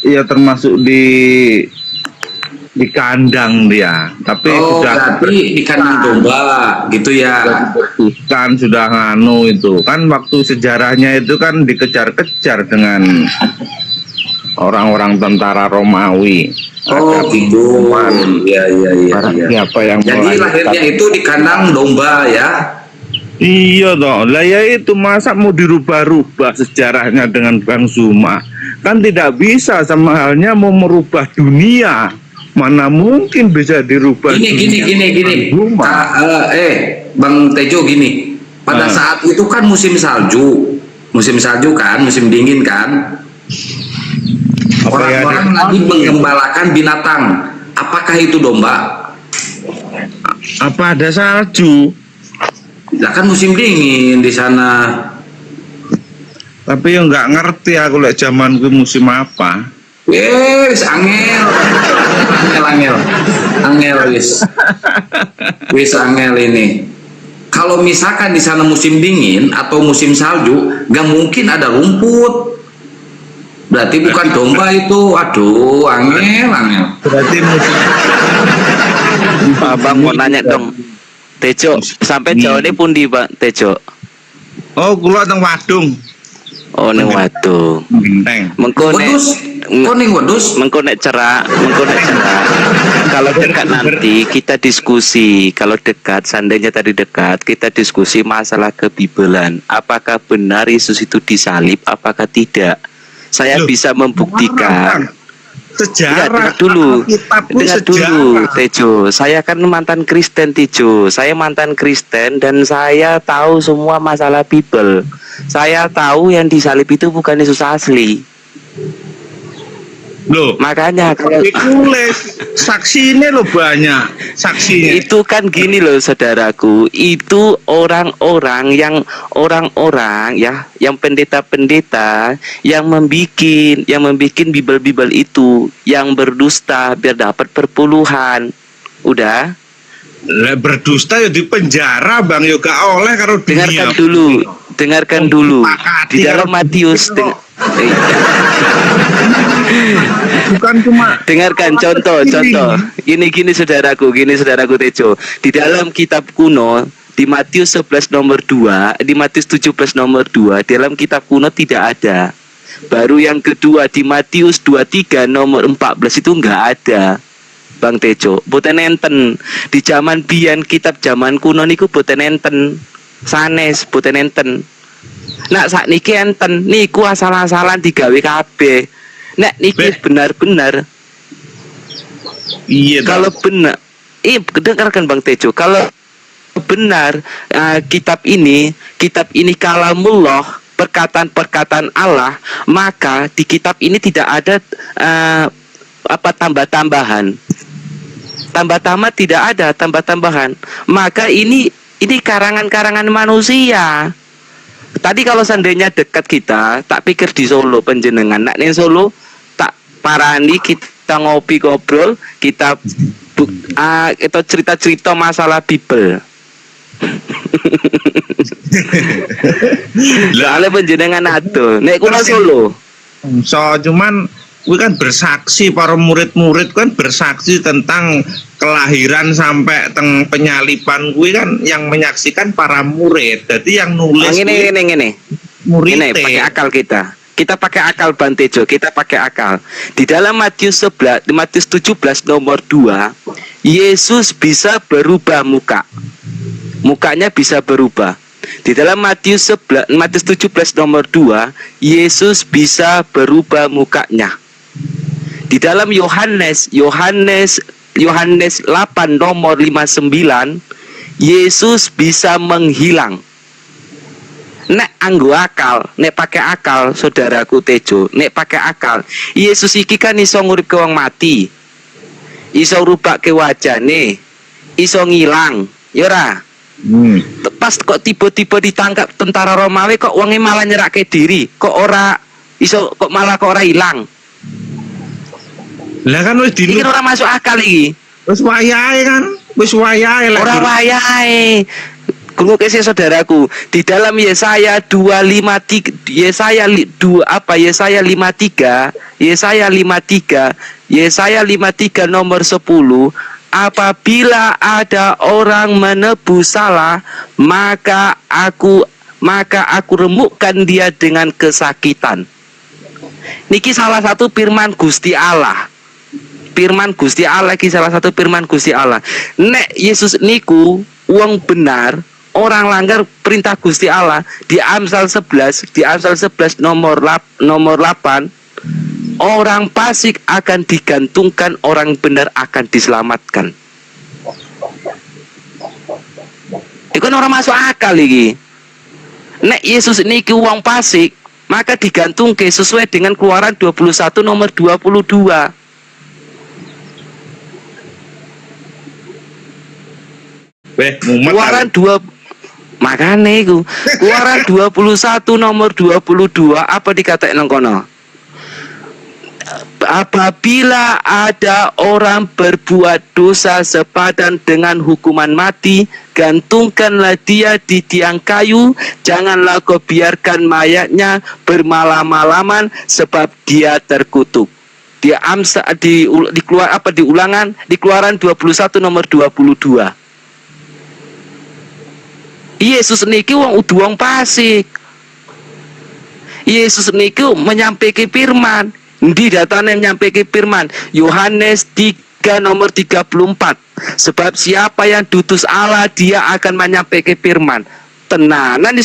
ya termasuk di kandang dia, tapi Oh, sudah berarti di kandang domba gitu ya. kan sudah nganu itu kan waktu sejarahnya itu kan dikejar-kejar dengan orang-orang tentara Romawi. Oh, gitu. Iya, iya, iya. iya. Siapa yang Jadi melanjutkan? lahirnya itu di kandang domba ya. Iya toh, lah ya itu masa mau dirubah-rubah sejarahnya dengan Bang Zuma? Kan tidak bisa, sama halnya mau merubah dunia. Mana mungkin bisa dirubah Gini. Bang Zuma? Bang Tejo gini. Pada saat itu kan musim salju. Musim salju kan, musim dingin kan. Apa ya, Orang-orang lagi menggembalakan binatang. Apakah itu domba? apa ada salju? Lah kan musim dingin di sana. Tapi yang nggak ngerti aku lek zaman gue musim apa. Wis angel. Angel wis angel ini. Kalau misalkan di sana musim dingin atau musim salju, gak mungkin ada rumput. Berarti bukan domba itu. Aduh, angel. Berarti musim Pak Bang mau nanya dong. Tejo, sampai jauh ini pundi Pak Tejo? Oh, kula teng Wadung. Oh, ning Wadung. Genteng. Mengko nek Wedus, kuning wedus. mengko nek cerak. Kalau dekat nanti kita diskusi. Kalau dekat, seandainya tadi dekat, kita diskusi masalah kebibelan. Apakah benar Yesus itu disalib? Apakah tidak? Saya Loh, bisa membuktikan. Sejarah. Dengar dulu, Alkitab pun dengar sejarah. dulu, Tejo. Saya kan mantan Kristen, Tejo. Saya mantan Kristen dan saya tahu semua masalah Bible. Saya tahu yang disalib itu bukan Yesus asli. Loh, Makanya kalau kulit saksi ini lo banyak saksinya. itu kan gini loh, saudaraku. Itu orang-orang yang pendeta-pendeta yang membikin Bible itu yang berdusta biar dapat perpuluhan. Udah. Lah berdusta ya di penjara Bang, yo gak oleh karo dunia. Dengarkan dulu. Pakati Di dalam karo Matius dunia. Bukan cuma dengarkan contoh. Gini saudaraku Tejo. Di dalam kitab kuno di Matius 11 nomor 2, di Matius 17 nomor 2, dalam kitab kuno tidak ada. Baru yang kedua di Matius 23 nomor 14 itu enggak ada. Bang Tejo, boten enten. Di zaman biyen kitab zaman kuno niku boten enten. Sanes boten enten. Nak sakniki enten niku asal-asalan digawe kabeh. Nek niki benar-benar iya kalau benar, dengarkan Bang Tejo, kalau benar kitab ini kalamullah, perkataan Allah, maka di kitab ini tidak ada tambah-tambahan. Tidak ada tambah-tambahan. Maka ini karangan-karangan manusia. Tadi kalau seandainya dekat kita, tak pikir di Solo penjenengan. Nak ning Solo tak parani kita ngopi ngobrol, kita itu cerita-cerita masalah Bible. Soalnya penjenengan aduh. Nek kula Solo. So cuman gue kan bersaksi, para murid-murid kan bersaksi tentang kelahiran sampai teng penyalipan, gue kan yang menyaksikan para murid. Jadi yang nulis Ngene. murid. Ini pakai akal kita. Kita pakai akal Bang Tejo, kita pakai akal. Di dalam Matius 17 nomor 2, Yesus bisa berubah muka. Mukanya bisa berubah. Di dalam Matius 17 nomor 2, Yesus bisa berubah mukanya. Di dalam Yohanes 8 nomor 59, Yesus bisa menghilang. Nek anggo akal, nek pakai akal, saudaraku Tejo, nek pakai akal, Yesus iki kan iso nguripke wong mati, iso rubake wajane, iso ngilang, ya ora? Pas kok tiba-tiba ditangkap tentara Romawi, kok wonge malah nyerake diri, kok malah ora hilang. Lah kan wis Iki ora masuk akal iki. wis wayahe kan, wis wayahe lah. Ora wayahe. Krungu kese saudaraku, di dalam Yesaya 53 nomor 10, apabila ada orang menebus salah, maka aku remukkan dia dengan kesakitan. Niki salah satu firman Gusti Allah. Firman Gusti Allah iki salah satu firman Gusti Allah. Nek Yesus niku wong benar, orang langgar perintah Gusti Allah, di Amsal 11 nomor 8, orang fasik akan digantungkan, orang benar akan diselamatkan. Itu kan orang masuk akal iki. Nek Yesus niki wong fasik, maka digantungke sesuai dengan Keluaran 21 nomor 22. Keluaran 2 makane iku. Keluaran 21 nomor 22 apa dikatain nang kono? Apabila ada orang berbuat dosa sepadan dengan hukuman mati, gantungkanlah dia di tiang kayu, janganlah kau biarkan mayatnya bermalam-malaman, sebab dia terkutuk. Di Keluaran 21 nomor 22. Yesus niki wong fasik. Yesus niki menyampaikan firman. Di datanya menyampaikan firman Yohanes 3 nomor 34. Sebab siapa yang diutus Allah, dia akan menyampaikan firman. Tenanan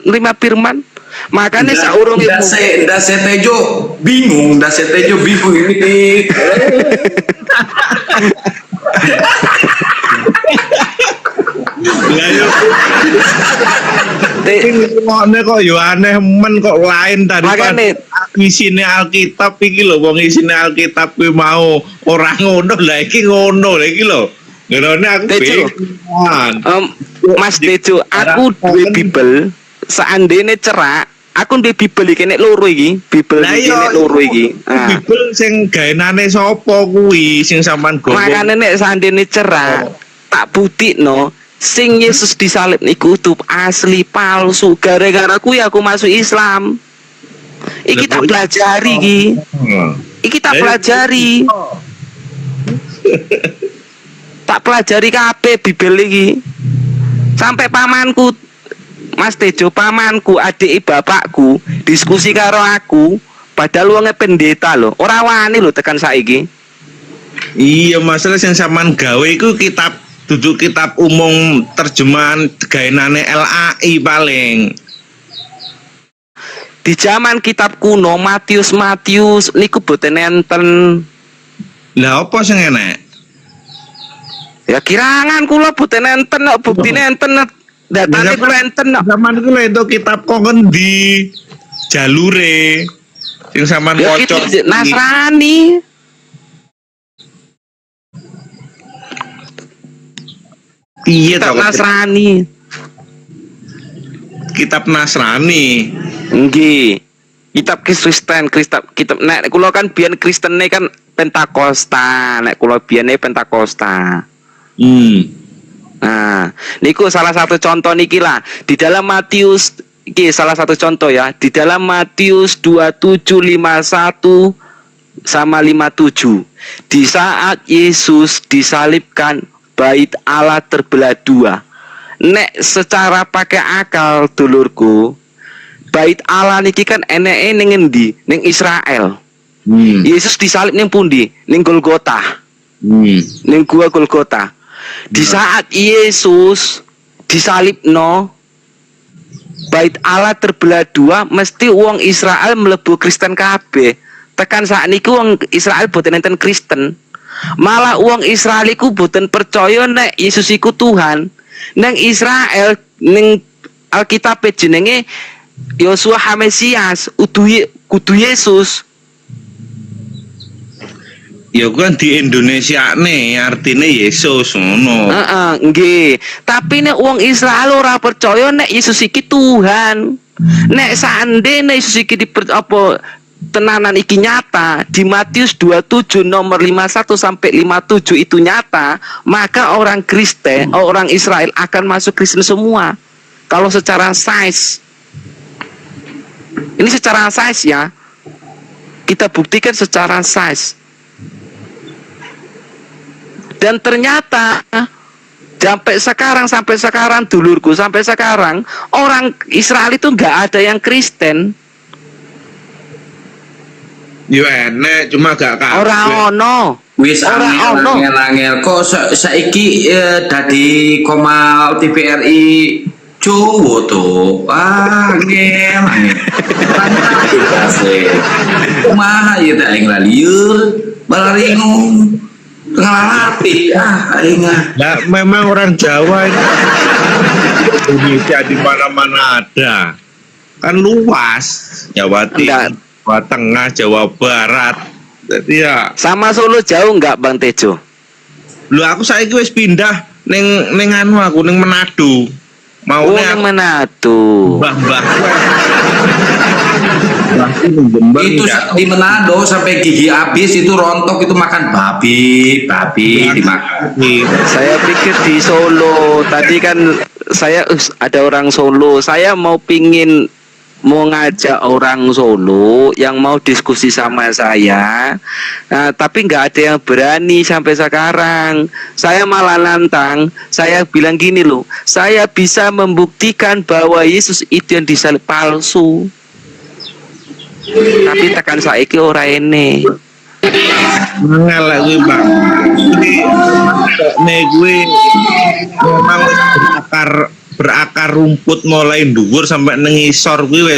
nerima firman. Makanya saurunge Ndase Tejo bingung ini. Lah yo. Ngene kok yo aneh men kok lain daripada isine Alkitab iki lho, wong isine Alkitab kuwi mau ora ngono, lah iki ngono lha iki lho. Ngerone aku Mas Tejo, aku duwe Bible, seandainya cerak, aku duwe Bible iki nek loro iki, Bible iki nek loro iki. Bible sing gaenane sapa kuwi sing sampean gowo? Makane nek seandainya cerak, tak buktikno sing Yesus disalib niku tuh asli palsu. Gara-gara kuwi aku masuk Islam. Iki tak pelajari iki. Iki tak pelajari. Tak pelajari kabeh Bible iki. Sampai pamanku, Mas Tejo, pamanku, adik bapakku diskusi karo aku, padahal wonge pendeta lho. Ora wani lho tekan saiki. Iya, masalah yang sampean gawe iku kitab duduk kitab umum terjemahan gaenane LAI paling. Di zaman kitab kuno Matius niku boten enten. Lah apa sing enek? Ya kirangan kula boten enten kok, buktine enten. Datane kula enten kok. Zaman iku lho itu kitab kok ngendi? Jalure sing sampean Ya waca Nasrani. Iya, Kitab Nasrani. Kitab Nasrani. Nggih. Kitab Kristen, kitab nek kula kan biyen Kristene kan Pentakosta, nek kula biyene Pentakosta. Nah, niku salah satu contoh niki lah. Di dalam Matius iki salah satu contoh ya. Di dalam Matius 27:51 sama 57. Di saat Yesus disalibkan, bait Allah terbelah dua. Nek secara pakai akal dulurku, Bait Allah niki kan eneke ning endi? Ning Israel. Yesus disalib ning pundi? Ning Golgota. Ning gua Golgota. Di saat Yesus disalibno, Bait Allah terbelah dua, mesti wong Israel mlebu Kristen kabeh. Tekan saat niku wong Israel boten enten Kristen. Malah wong Israel iku boten percaya nek Yesus iku Tuhan. Neng Israel ning Alkitab jenenge Yosua Hamesias, kudu Yesus. Ya kan di Indonesia nih artinya Yesus ngono. Nggih. Tapi nek wong Israel ora percaya nek Yesus iki Tuhan. Nek seandainya Yesus iki tenanan iki nyata di Matius 27 nomor 51 sampai 57 itu nyata, maka orang Kristen, orang Israel akan masuk Kristen semua. Kalau secara size. Ini secara size ya. Kita buktikan secara size. Dan ternyata sampai sekarang dulurku, sampai sekarang orang Israel itu nggak ada yang Kristen. Yo enek cuma gak kabeh. Ora ono. Wis angel kok saiki dadi Komal TVRI Jowo tuh. Angel. Kumaha ieu teh aing lieur, balaringung. Ngelatih aing. Nah, memang orang Jawa itu Indonesia di mana-mana ada. Kan luas, Jawa Timur, Jawa Tengah, Jawa Barat. Jadi ya sama Solo jauh nggak Bang Tejo? lu aku saiki wis pindah ning anu aku ning Manado. Mau ning Manado. Mbah-mbah. Itu di Manado sampai gigi habis itu rontok itu makan babi dimakan. Saya pikir di Solo tadi kan saya ada orang Solo, saya mau ngajak orang Solo yang mau diskusi sama saya, tapi nggak ada yang berani sampai sekarang. Saya malah nantang, saya bilang gini loh, saya bisa membuktikan bahwa Yesus itu yang disalib palsu. Tapi tekan saiki ora ene. Ngelak gue Bang. Nek gue memang berakar rumput mulai dhuwur sampai nang isor kuwi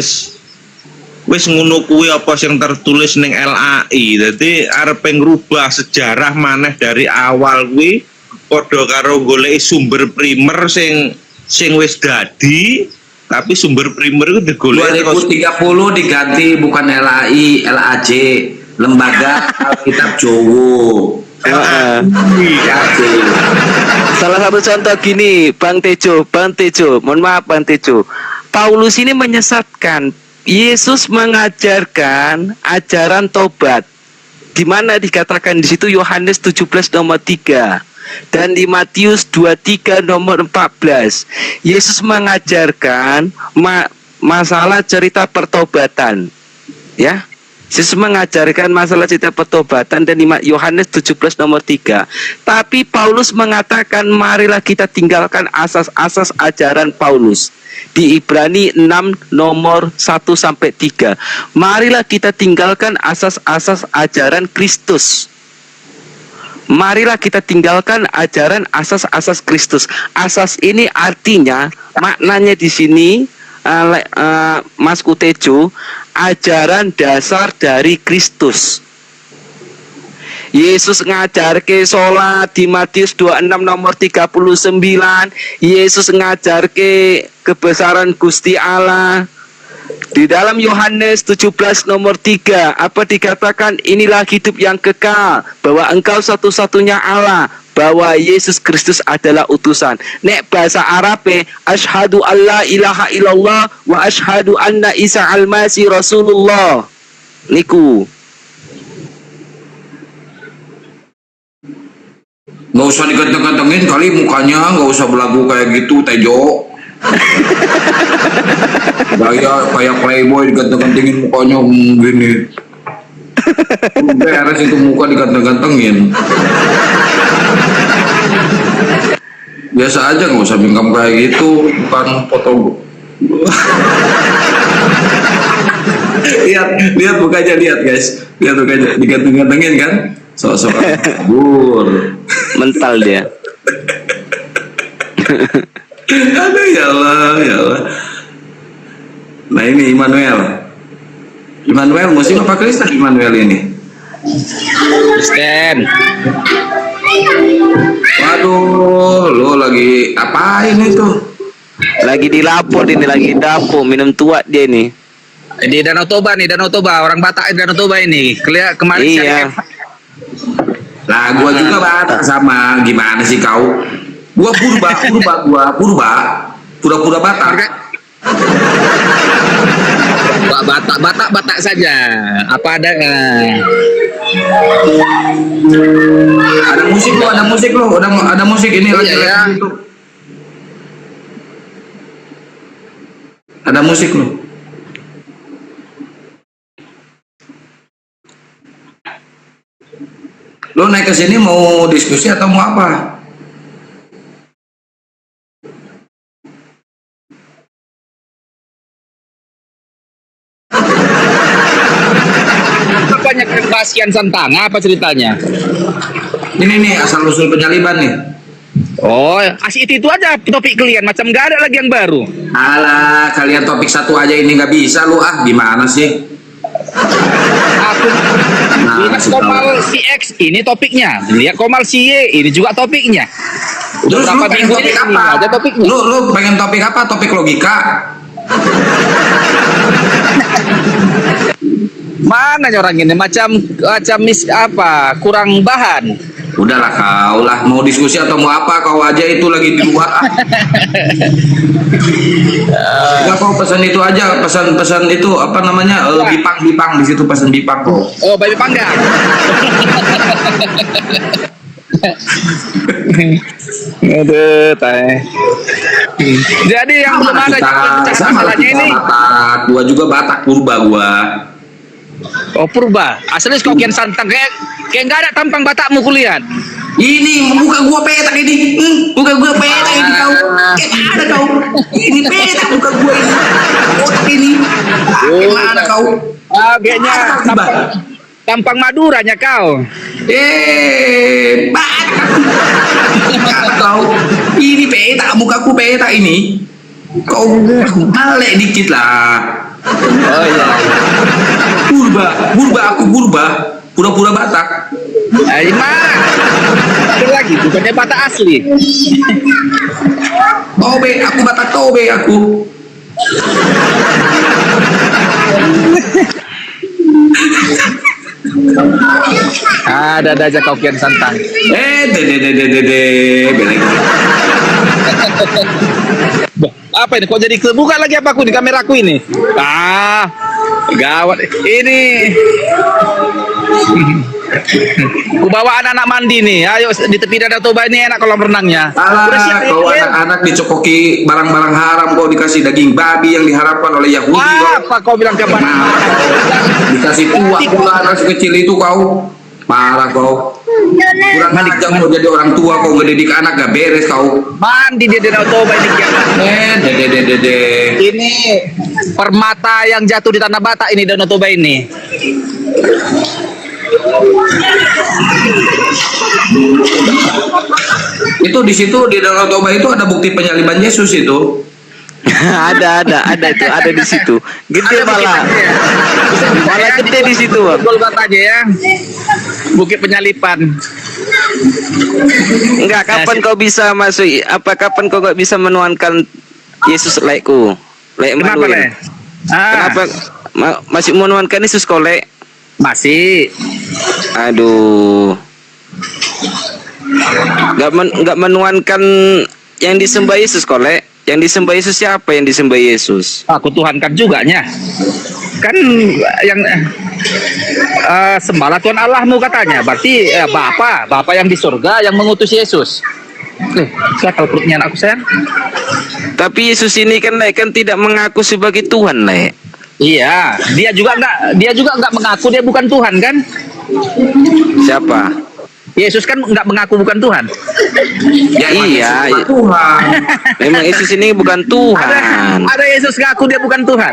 wis ngono kuwi apa sing tertulis ning LAI. Dadi arepe ngrubah sejarah maneh dari awal kuwi padha karo goleki sumber primer sing wis dadi. Tapi sumber primer itu digolek 2030 diganti bukan LAI, LAJ, Lembaga Alkitab Jowo. Salah satu contoh gini, Bang Tejo, mohon maaf Bang Tejo. Paulus ini menyesatkan. Yesus mengajarkan ajaran tobat. Di mana dikatakan di situ Yohanes 17 nomor 3. Dan di Matius 23 nomor 14 Yesus mengajarkan masalah cerita pertobatan. Ya, Yesus mengajarkan masalah cerita pertobatan dan di Yohanes 17 nomor 3. Tapi Paulus mengatakan marilah kita tinggalkan asas-asas ajaran Paulus. Di Ibrani 6 nomor 1 sampai 3. Marilah kita tinggalkan asas-asas ajaran Kristus. Marilah kita tinggalkan ajaran asas-asas Kristus. Asas ini artinya maknanya di sini Mas Kutejo, ajaran dasar dari Kristus. Yesus ngajarke sholat di Matius 26 nomor 39. Yesus ngajarke kebesaran Gusti Allah. Di dalam Yohanes 17 nomor 3 apa dikatakan? Inilah hidup yang kekal, bahwa engkau satu-satunya Allah, bahwa Yesus Kristus adalah utusan. Nek bahasa Arabe, asyhadu alla ilaha illallah wa asyhadu anna Isa al-Masih Rasulullah. Niku. Nggak usah diganteng-gantengin kali mukanya, nggak usah belagu kayak gitu, Tejo. Kayak playboy diganteng-gantengin mukanya gini. Beres itu muka diganteng-gantengin. Biasa aja, nggak usah bingkam kayak gitu, bukan foto lihat mukanya, lihat guys, lihat mukanya, diganteng-gantengin kan, sok-sok kabur. Mental dia. Aduh, ya Allah, ya Allah. Nah ini Immanuel muslim apa Kristen Immanuel ini? Kristen. Waduh, lo lagi apain itu? Lagi di lapor ini, lagi di dapur minum tua dia ini. Di Danau Toba nih, Danau Toba, orang Batak di Danau Toba ini. Kemarin Iya. Lah gua juga Batak sama, gimana sih kau? Gua pura-pura Batak. Batak saja. Apa ada? Ada musik lo, ada musik ini lagi ya. itu. Ada musik lo. Lo naik ke sini mau diskusi atau mau apa? Banyak kasihan Santang, apa ceritanya? Ini nih asal usul penyaliban nih. Oh, asik itu aja topik kalian, macam gak ada lagi yang baru. Alah, kalian topik satu aja ini nggak bisa lu gimana sih? Aku lihat Komal si X ini topiknya, lihat Komal si Y ini juga topiknya. Udah Terus berapa lu pengen minggu topik ini apa? aja topiknya. Lu pengen topik apa? Topik logika? Mana orang ini macam kurang bahan. Udahlah kau lah, mau diskusi atau mau apa kau aja itu lagi di luar. Enggak, kau pesan itu aja, pesan itu apa namanya? Bipang di situ pesan bipang kau. Oh, bayi panggang. Aduh, tay. Jadi yang belum ada yang pecah masalahnya ini. Batak, gua juga Batak purba gua. Oh, purba. Aslinya kokian Santang kayak nggak ada tampang Batakmu kulihat. Ini muka gua petak ini. Muka gua petak ini kau. Ada kau. Ini petak muka gua ini. Otak ini. Gimana kau? Kayaknya tampang Maduranya kau. Batak kau. Ini petak, mukaku petak ini. Kau malek dikit lah. Oh iya. Purba, pura-pura Batak. Ayo ada lagi, bukannya Batak asli. Tobe, aku Batak Tobe aku. Ada aja kokian Santang. Beleng. Apa ini? Kok jadi kebuka lagi apa aku di kameraku ini? Gawat ini. Ku bawa anak-anak mandi nih. Ayo di tepi Danau Toba ini enak kolam renangnya. Alah, kau anak-anak dicokoki barang-barang haram, kau dikasih daging babi yang diharapkan oleh Yahudi. Apa kau bilang ke mana? Dikasih tua pula anak kecil itu kau. Parah kau. Kurang ajar kau jadi orang tua, kau ngedidik anak gak beres kau. Mandi di Danau Toba ini. Ini permata yang jatuh di tanah Batak ini Danau Toba ini. Itu di situ di Danau Toba itu ada bukti penyaliban Yesus itu. ada itu, ada di situ. Gede malah. Malah gede di situ, Bang. Golgota aja ya. Bukit Penyalipan. Enggak, kapan kau bisa masuk? Kapan kau nggak bisa menuankan Yesus laikku? Laik Kenapa, Le? Kenapa masih menuankan Yesus kau laik? Masih. Aduh. Nggak menuankan yang disembah Yesus kau laik? Yang disembah Yesus siapa yang disembah Yesus? Aku Tuhankan juga nya. Kan yang sembahlah Tuhan Allahmu katanya. Berarti Bapa yang di surga yang mengutus Yesus. Gatal perutnya anakku sayang. Tapi Yesus ini kan tidak mengaku sebagai Tuhan, Le. Iya, dia juga enggak mengaku dia bukan Tuhan kan? Siapa? Yesus kan nggak mengaku bukan Tuhan. Ya, emang Iya, Yesus bukan iya. Tuhan. Memang Yesus ini bukan Tuhan. Ada Yesus ngaku dia bukan Tuhan.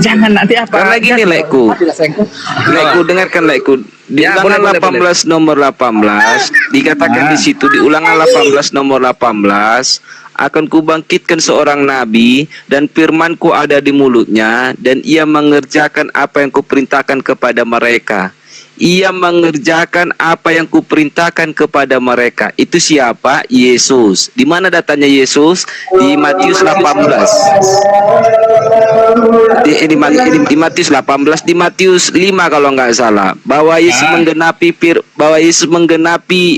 Jangan nanti apa? Karena gini, lekku. Lekku, dengarkan lekku. Di Ya, ulangan boleh, 18 nomor 18 dikatakan di situ, di ulangan 18 nomor 18, akan kubangkitkan seorang nabi dan firmanku ada di mulutnya dan ia mengerjakan apa yang kuperintahkan kepada mereka. Ia mengerjakan apa yang kuperintahkan kepada mereka. Itu siapa? Yesus. Di mana datanya Yesus? Di Matius 18. Di Matius 18, di Matius 5 kalau nggak salah. Bahwa Yesus menggenapi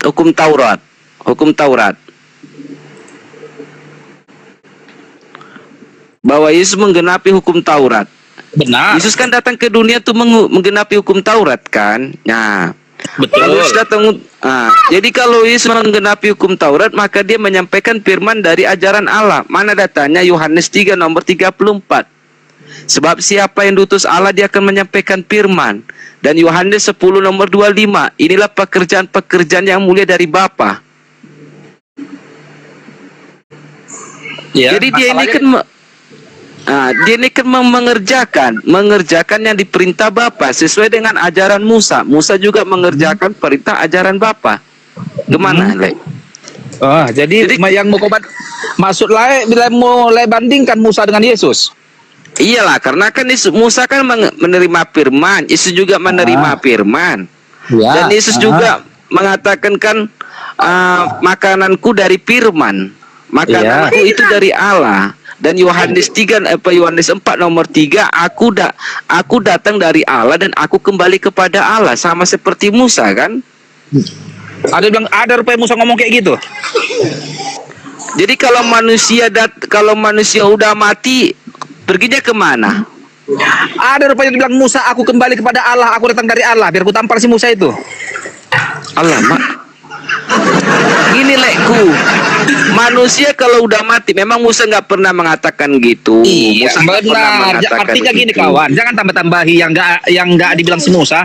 hukum Taurat. Hukum Taurat. Bahwa Yesus menggenapi hukum Taurat. Benar. Yesus kan datang ke dunia tuh menggenapi hukum Taurat kan. Nah, Betul. kalau Yesus datang, jadi kalau Yesus menggenapi hukum Taurat, maka dia menyampaikan firman dari ajaran Allah. Mana datanya? Yohanes 3 nomor 34. Sebab siapa yang diutus Allah, dia akan menyampaikan firman. Dan Yohanes 10 nomor 25. Inilah pekerjaan-pekerjaan yang mulia dari Bapa. Ya, Jadi dia ini masalahnya- kan dia ini kan mengerjakan yang diperintah Bapa sesuai dengan ajaran Musa. Musa juga mengerjakan perintah ajaran Bapa. Gimana, Lek? Oh, jadi yang mau maksud lain bila mau bandingkan Musa dengan Yesus. Iyalah, karena kan Musa kan menerima firman, Yesus juga menerima firman. Ya. Dan Yesus juga mengatakan kan makananku dari firman. Makananku itu dari Allah. Dan Yohanes 4 nomor 3, aku datang dari Allah dan aku kembali kepada Allah, sama seperti Musa kan? Ada rupanya Musa ngomong kayak gitu. Jadi kalau manusia udah mati, perginya kemana? Ada rupanya dibilang Musa, aku kembali kepada Allah, aku datang dari Allah, biar ku tampar si Musa itu. Alamak. Gini, Lekku. Manusia kalau udah mati, memang Musa nggak pernah mengatakan gitu. Iya, Musa nggak pernah benar. mengatakan Artinya gini begitu. kawan, jangan tambah-tambahi yang nggak dibilang si Musa.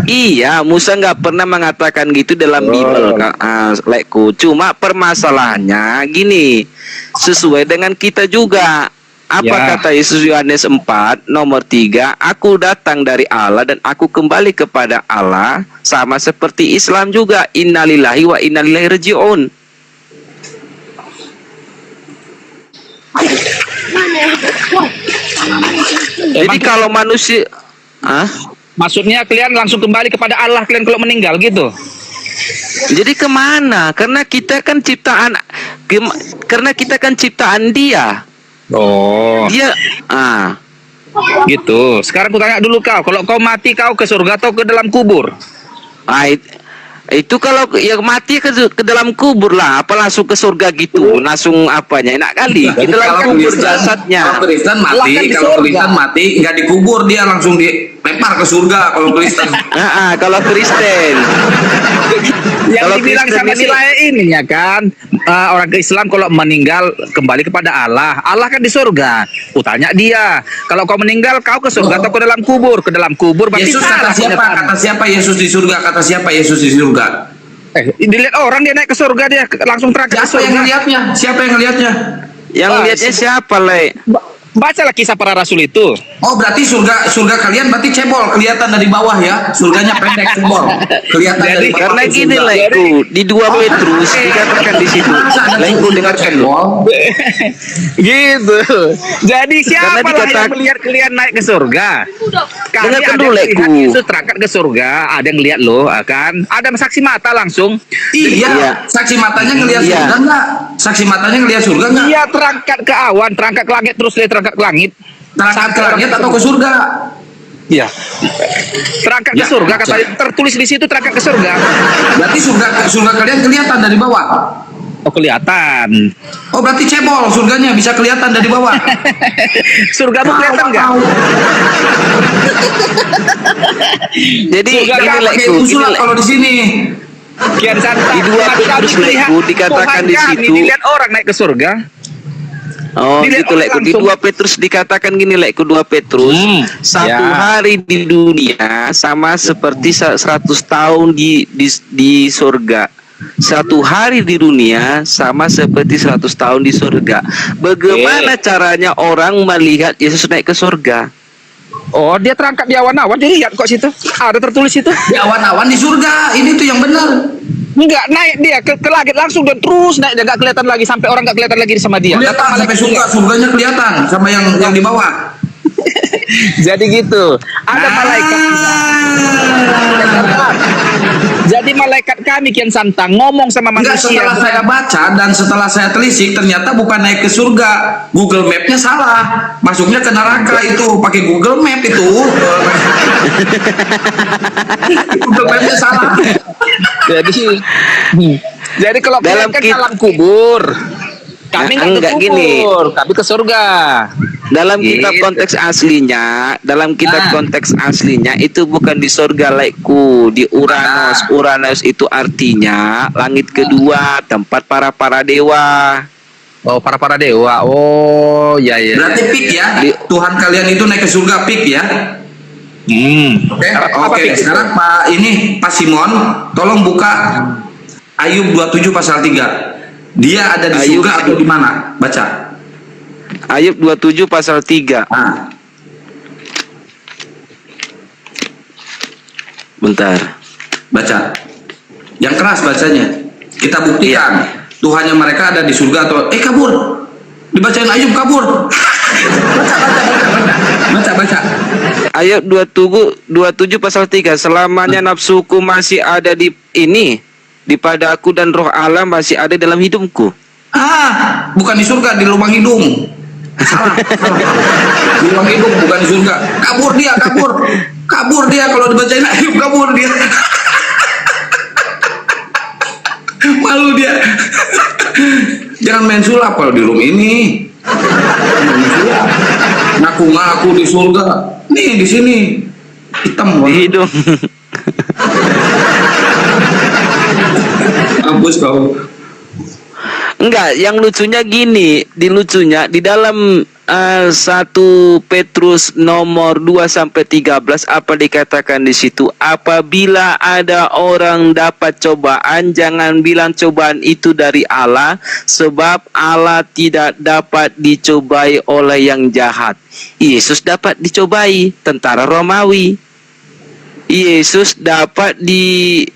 Iya, Musa nggak pernah mengatakan gitu dalam Bible, Lekku. Cuma permasalahannya gini, sesuai dengan kita juga. Apa Ya. kata Yesus Yohanes 4 nomor 3, aku datang dari Allah dan aku kembali kepada Allah, sama seperti Islam juga, innalillahi wa inna ilaihi raji'un. Jadi kalau manusia Maksudnya kalian langsung kembali kepada Allah kalian kalau meninggal gitu. jadi kemana? Karena kita kan ciptaan Dia. Oh, Dia gitu. Sekarang ku tanya dulu kalau kau mati kau ke surga atau ke dalam kubur? Itu kalau yang mati ke dalam kubur lah, apa langsung ke surga gitu, langsung apanya, enak kali ke dalam Kalau kubur Kristen- jasadnya. Kalau Kristen mati, kalau Kristen mati nggak dikubur, dia langsung dilempar ke surga kalau Kristen. Kalau Kristen, Yang Kalau dibilang Kristen sama ini- nilai ini ya kan, orang ke Islam kalau meninggal kembali kepada Allah. Allah kan di surga. Utanya dia, kalau kau meninggal kau ke surga atau ke dalam kubur? Ke dalam kubur berarti Yesus salah kata siapa? pernyataan. Kata siapa Yesus di surga? Kata siapa Yesus di surga? Dilihat orang dia naik ke surga dia langsung terangkat ke Siapa yang surga. ngelihatnya? Siapa yang ngelihatnya? yang lihatnya siapa, Le? Bacalah kisah para rasul itu. Oh, berarti surga kalian berarti cebol, kelihatan dari bawah ya. Surganya pendek cebol. Kelihatan dari bawah. Karena tuh gini, surga. Leku, di 2 Petrus dikatakan di situ. Masa ada Leku, surga dengarkan lu. cebol? Gitu. Jadi siapa lah dikatakan- yang melihat kalian naik ke surga? Kali Dengarkan ada dulu, yang Leku. lihat Yesus terangkat ke surga, ada yang lihat loh, kan? Ada saksi mata langsung. Iya. Iya. Saksi matanya ngelihat Iya. surga enggak? Saksi matanya ngelihat surga enggak? Dia terangkat ke awan, terangkat ke langit, terus dia terangkat ke langit. Terangkat ke langit atau ke surga? Iya. Terangkat ke Ya, surga, kata ya. tertulis di situ terangkat ke surga. Berarti surga kalian kelihatan dari bawah. Oh, kelihatan. Oh, berarti cebol surganya bisa kelihatan dari bawah. Surgamu kelihatan enggak? Jadi Surga gini, kan Pakai Leku, usul gini, Le. kalau di sini. Kian santai. Di 2 Kami Petrus, melihat Leku, dikatakan Tuhan di kami situ. dilihat orang naik ke surga. Oh Dilihat gitu orang lekku di langsung. 2 Petrus dikatakan gini lekku 2 Petrus satu ya. hari di dunia sama seperti 100 tahun di surga. 1 hari di dunia sama seperti 100 tahun di surga. Bagaimana caranya orang melihat Yesus naik ke surga? Oh, dia terangkat di awan-awan, dilihat kok situ. Ada tertulis itu. Di awan-awan di surga. Ini tuh yang benar. Enggak, naik dia ke langit langsung dan terus naik, dia nggak kelihatan lagi sampai orang nggak kelihatan lagi sama dia. Kelihatan sampai surga, surganya kelihatan sama yang di bawah. Jadi gitu. Ada malaikat. Jadi malaikat kami Kian Santang ngomong sama Enggak, manusia. setelah saya baca dan setelah saya telisik ternyata bukan naik ke surga. Google Map-nya salah. Masuknya ke neraka itu pakai Google Map itu. Google Map-nya salah. Jadi kalau Dalam kalian kan kit- dalam kubur. Kami Nah, nggak enggak ke gini. kubur, kami ke surga. Dalam kitab Gitu. konteks aslinya, dalam kitab konteks aslinya itu bukan di surga lekku, di Uranus. Uranus itu artinya langit kedua, tempat para dewa. Oh, para dewa. Oh, ya ya. Berarti pik ya. Tuhan kalian itu naik ke surga pik ya. Oke. Apa Oke, pik itu? sekarang Pak Simon, tolong buka Ayub 27 pasal 3. Dia ada di Ayub surga atau di mana? Baca. Ayub 27 pasal 3. Ah, Bentar. baca. Yang keras bacanya. Kita buktikan Tuhannya mereka ada di surga atau kabur. Dibacain Ayub kabur. Baca. Ayub 27 pasal 3. Selamanya nafsuku masih ada di ini, di padaku dan roh Allah masih ada dalam hidupku. Bukan di surga, di lubang hidung. Salah. Di lubang hidung, bukan di surga. Kabur dia kalau dibacain Ayub, kabur dia. Malu dia. Jangan main sulap kalau di room ini. Ngaku-ngaku di surga. Nih di sini hitam Di hidung. Mampus kau. Enggak, yang lucunya gini, di dalam 1 Petrus nomor 2 sampai 13 apa dikatakan di situ? Apabila ada orang dapat cobaan, jangan bilang cobaan itu dari Allah, sebab Allah tidak dapat dicobai oleh yang jahat. Yesus dapat dicobai, tentara Romawi. Yesus dapat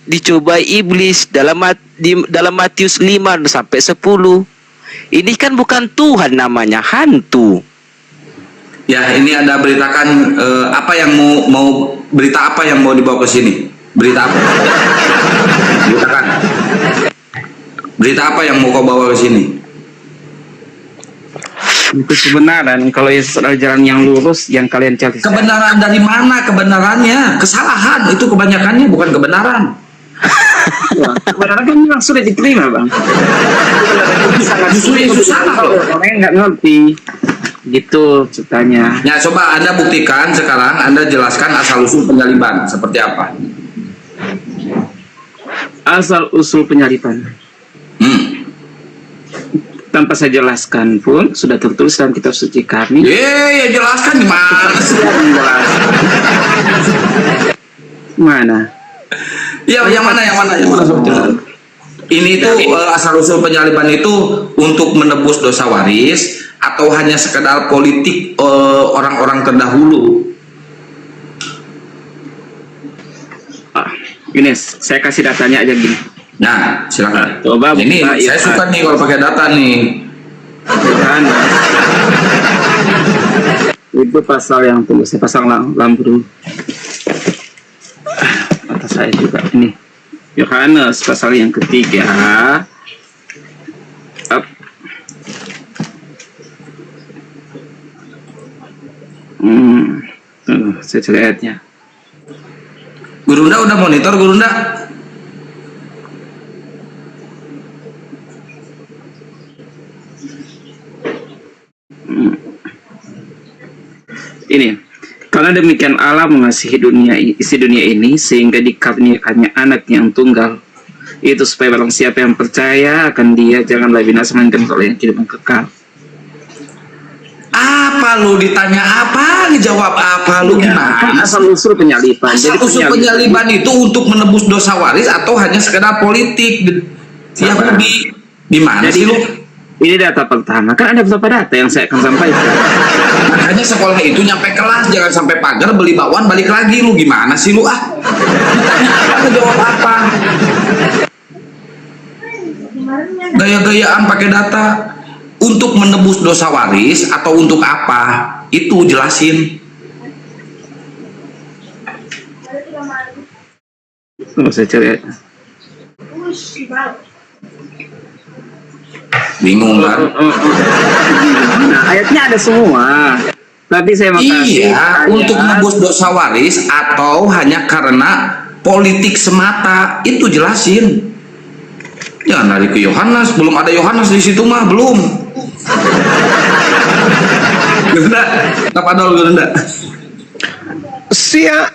dicobai iblis dalam Matius 5 sampai 10. Ini kan bukan Tuhan namanya, hantu. Ya, ini ada beritakan apa yang mau berita apa yang mau dibawa ke sini? Berita apa? Beritakan. Berita apa yang mau kau bawa ke sini? Itu kebenaran. Kalau Yesus adalah jalan yang lurus yang kalian cari. Kebenaran dari mana kebenarannya? Kesalahan itu kebanyakannya, bukan kebenaran. Kebenaran kan memang sulit diterima, Bang. Justru Yesus salah loh. Orangnya nggak ngerti. Gitu ceritanya. Ya, coba Anda buktikan sekarang, Anda jelaskan asal-usul penyaliban seperti apa. Asal usul penyaliban. Tanpa saya jelaskan pun sudah tertulis dalam kitab suci kami. Ya jelaskan gimana sih? Mana? Ya, yang mana? Ini tuh asal-usul penyaliban itu untuk menebus dosa waris atau hanya sekedar politik orang-orang terdahulu? Gini, saya kasih datanya aja gini. Nah, silakan. Coba Ini buka, saya ya. suka nih kalau pakai data nih. Itu pasal yang tunggu, saya pasang lampu dulu. Atas saya juga ini. Yohanes pasal yang ketiga. Up. Saya cari ayatnya. Gurunda udah monitor, Gurunda? Ini, karena demikian Allah mengasihi isi dunia ini sehingga dikaruniakannya anak yang tunggal, itu supaya barang siapa yang percaya akan dia janganlah binasa melainkan oleh yang hidup yang kekal. Apa lu ditanya apa, ngejawab apa lu Kan gimana? asal usul penyaliban. Asal usul penyaliban itu untuk menebus dosa waris atau hanya sekedar politik? Yahudi di mana sih lu? Ini data pertama, kan ada beberapa data yang saya akan sampaikan. Makanya sekolah itu nyampe kelas, jangan sampai pagar beli bakwan balik lagi. Lu gimana sih lu ah? Ngejawab apa? Gaya-gayaan pakai data untuk menebus dosa waris atau untuk apa? Itu jelasin. Tunggu saya cari. Bingung kan? Nah, ayatnya ada semua. Tapi saya mau kasih Iya, ayat. untuk menebus dosa waris atau hanya karena politik semata, itu jelasin. Jangan lari ke Yohanes, belum ada Yohanes di situ mah, belum. Genda, apa dol Genda? Siap.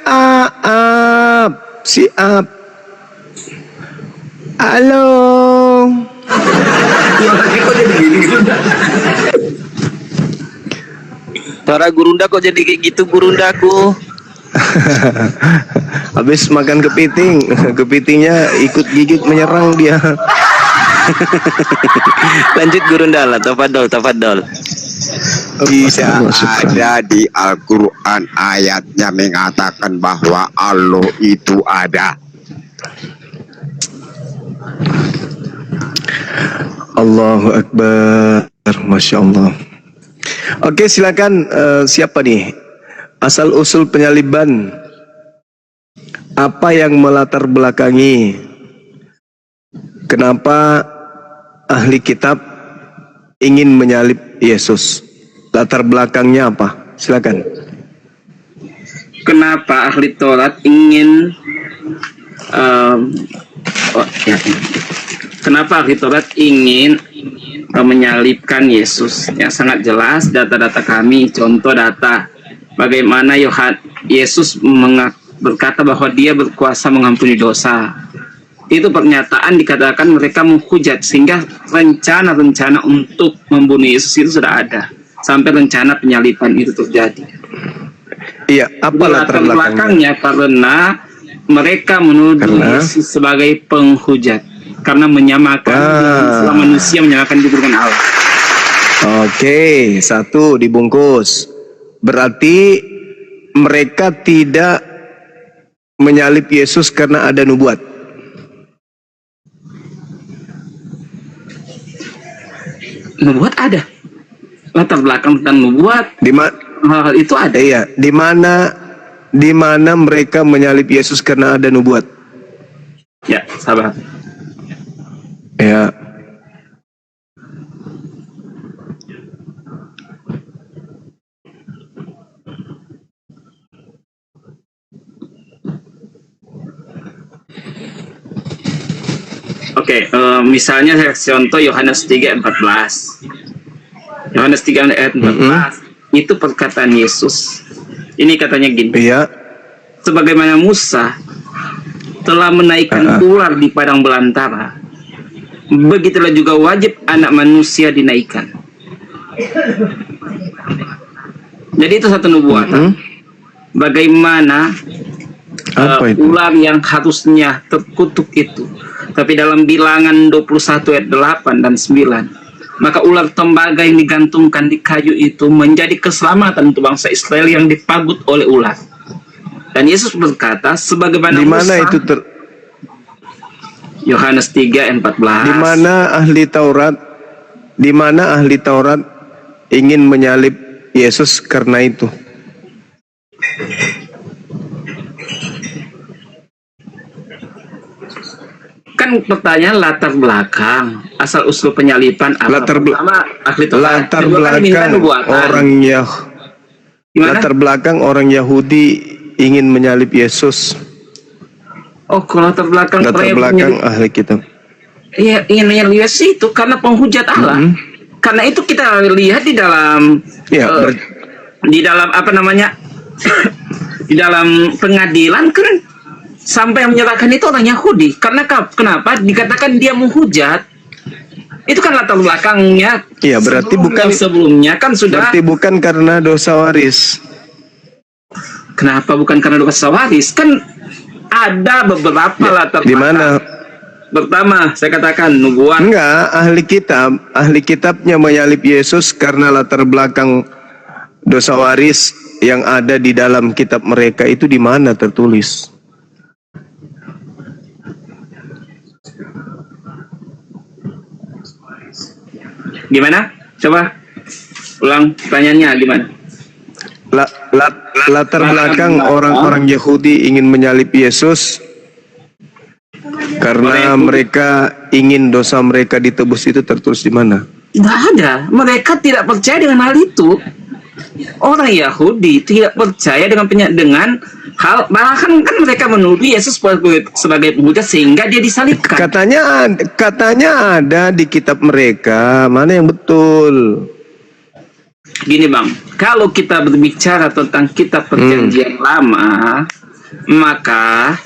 Halo. Kok jadi gini Genda? Suara Gurunda kok jadi kayak gitu Gurundaku? Habis makan kepiting, kepitingnya ikut gigit menyerang dia. Lanjut Gurunda lah, tafadol, tafadol. Tidak ada di Al-Quran ayatnya mengatakan bahwa Allah itu ada. Allahu Akbar, Masya Allah. Oke, silakan. Siapa nih? Asal usul penyaliban. Apa yang melatar belakangi? Kenapa ahli kitab ingin menyalib Yesus? Latar belakangnya apa? Silakan. Kenapa ahli Taurat ingin kenapa ahli Taurat ingin menyalibkan Yesus? Yang sangat jelas data-data kami, contoh data bagaimana Yesus berkata bahwa dia berkuasa mengampuni dosa. Itu pernyataan dikatakan mereka menghujat, sehingga rencana-rencana untuk membunuh Yesus itu sudah ada, sampai rencana penyaliban itu terjadi. Iya, apa latar belakangnya? Karena mereka menuduh Yesus sebagai penghujat, karena menyamakan manusia, menyamakan diri dengan Allah. Oke, satu dibungkus. Berarti mereka tidak menyalib Yesus karena ada nubuat. Nubuat ada. Latar belakang tentang nubuat hal itu ada. Iya, di mana mereka menyalib Yesus karena ada nubuat. Ya, sabar. Ya. Oke, misalnya saya contoh Yohanes 3:14. Yohanes 3 ayat 14 itu perkataan Yesus. Ini katanya gini. Iya. Sebagaimana Musa telah menaikkan ular di padang belantara, begitulah juga wajib anak manusia dinaikkan. Jadi itu satu nubuatan. Bagaimana ular yang harusnya terkutuk itu, tapi dalam Bilangan 21 ayat 8 dan 9, maka ular tembaga yang digantungkan di kayu itu menjadi keselamatan untuk bangsa Israel yang dipagut oleh ular. Dan Yesus berkata, sebagaimana di mana Musa, itu Yohanes 3 ayat 14. Di mana ahli Taurat ingin menyalib Yesus karena itu? Kan pertanyaan latar belakang, asal usul penyaliban apa? Latar belakang orang Yahudi ingin menyalib Yesus. Oh, kalau latar belakang ahli kitab. Iya, ingin menyalib Yesus itu karena penghujat Allah. Karena itu kita lihat di dalam di dalam apa namanya? di dalam pengadilan kan sampai yang menyerahkan itu orang Yahudi. Karena kenapa dikatakan dia menghujat? Itu kan latar belakangnya. Iya, berarti sebelumnya kan sudah. Berarti bukan karena dosa waris. Kenapa bukan karena dosa waris? Kan ada beberapa latar belakang. Di mana? Pertama, saya katakan nubuat. Enggak, ahli kitabnya menyalib Yesus karena latar belakang dosa waris yang ada di dalam kitab mereka itu di mana tertulis? Gimana? Coba ulang pertanyaannya gimana? Latar belakang orang-orang Yahudi ingin menyalib Yesus karena mereka ingin dosa mereka ditebus, itu tertulis di mana? Tidak ada. Mereka tidak percaya dengan hal itu. Orang Yahudi tidak percaya dengan hal, bahkan kan mereka menuduh Yesus sebagai penghujat sehingga dia disalibkan. Katanya ada di kitab mereka, mana yang betul? Gini Bang, kalau kita berbicara tentang kitab perjanjian lama, maka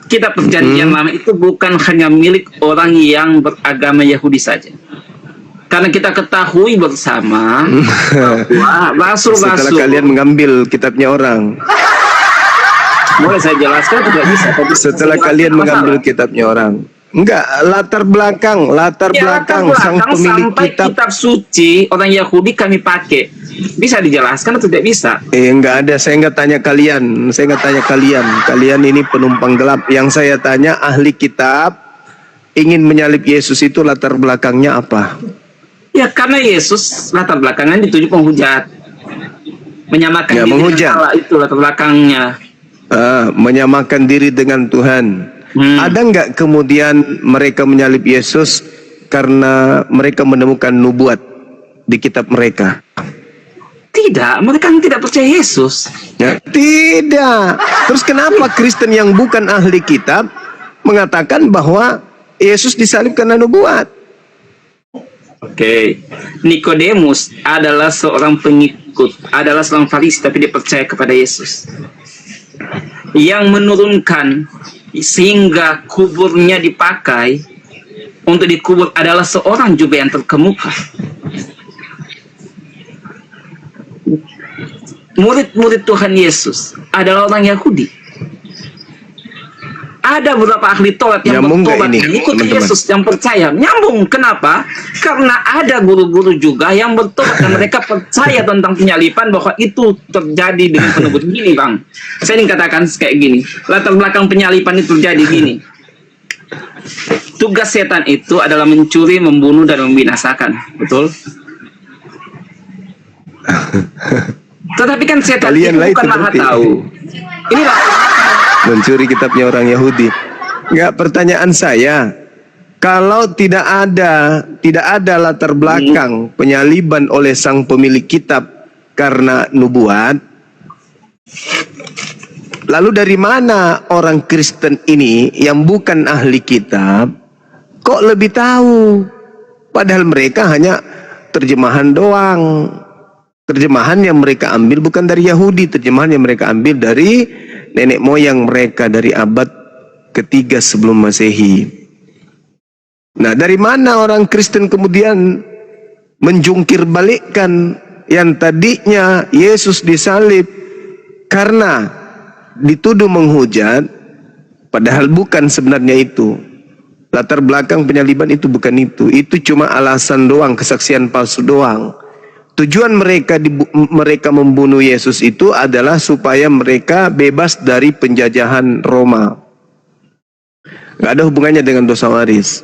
kitab perjanjian lama itu bukan hanya milik orang yang beragama Yahudi saja. Karena kita ketahui bersama bahwa rasul-rasul, setelah kalian mengambil kitabnya orang, boleh saya jelaskan? Tidak bisa. Setelah kalian mengambil kitabnya orang. Enggak, latar belakang sang pemilik kitab suci orang Yahudi kami pakai. Bisa dijelaskan atau tidak bisa? Enggak ada, saya enggak tanya kalian. Kalian ini penumpang gelap. Yang saya tanya ahli kitab ingin menyalib Yesus itu latar belakangnya apa? Ya karena Yesus latar belakangnya dituju penghujat. Menyamakan diri menghujat dengan Allah, itu latar belakangnya. Menyamakan diri dengan Tuhan. Ada nggak kemudian mereka menyalib Yesus karena mereka menemukan nubuat di kitab mereka? Tidak, mereka tidak percaya Yesus. Ya, tidak. Terus kenapa Kristen yang bukan ahli kitab mengatakan bahwa Yesus disalib karena nubuat? Oke, Nikodemus adalah seorang pengikut, adalah seorang Farisi, tapi dia percaya kepada Yesus. Yang menurunkan sehingga kuburnya dipakai untuk dikubur adalah seorang juga yang terkemuka. Murid-murid Tuhan Yesus adalah orang Yahudi. Ada beberapa ahli Taurat yang bertobat mengikuti Yesus, yang percaya. Nyambung, kenapa? Karena ada guru-guru juga yang bertobat dan mereka percaya tentang penyalipan, bahwa itu terjadi dengan penebus. Gini Bang, saya ingin katakan kayak gini, latar belakang penyalipan itu terjadi gini. Tugas setan itu adalah mencuri, membunuh, dan membinasakan. Betul? Tetapi kan setan itu bukan maha tahu. Ini mencuri kitabnya orang Yahudi. Enggak, pertanyaan saya, kalau tidak ada latar belakang penyaliban oleh sang pemilik kitab karena nubuat, lalu dari mana orang Kristen ini yang bukan ahli kitab kok lebih tahu? Padahal mereka hanya terjemahan doang. Terjemahan yang mereka ambil bukan dari Yahudi, terjemahan yang mereka ambil dari nenek moyang mereka dari abad ketiga sebelum Masehi. Nah, dari mana orang Kristen kemudian menjungkir balikkan yang tadinya Yesus disalib karena dituduh menghujat, padahal bukan sebenarnya itu. Latar belakang penyaliban itu bukan itu. Itu cuma alasan doang, kesaksian palsu doang. Tujuan mereka membunuh Yesus itu adalah supaya mereka bebas dari penjajahan Roma. Gak ada hubungannya dengan dosa waris.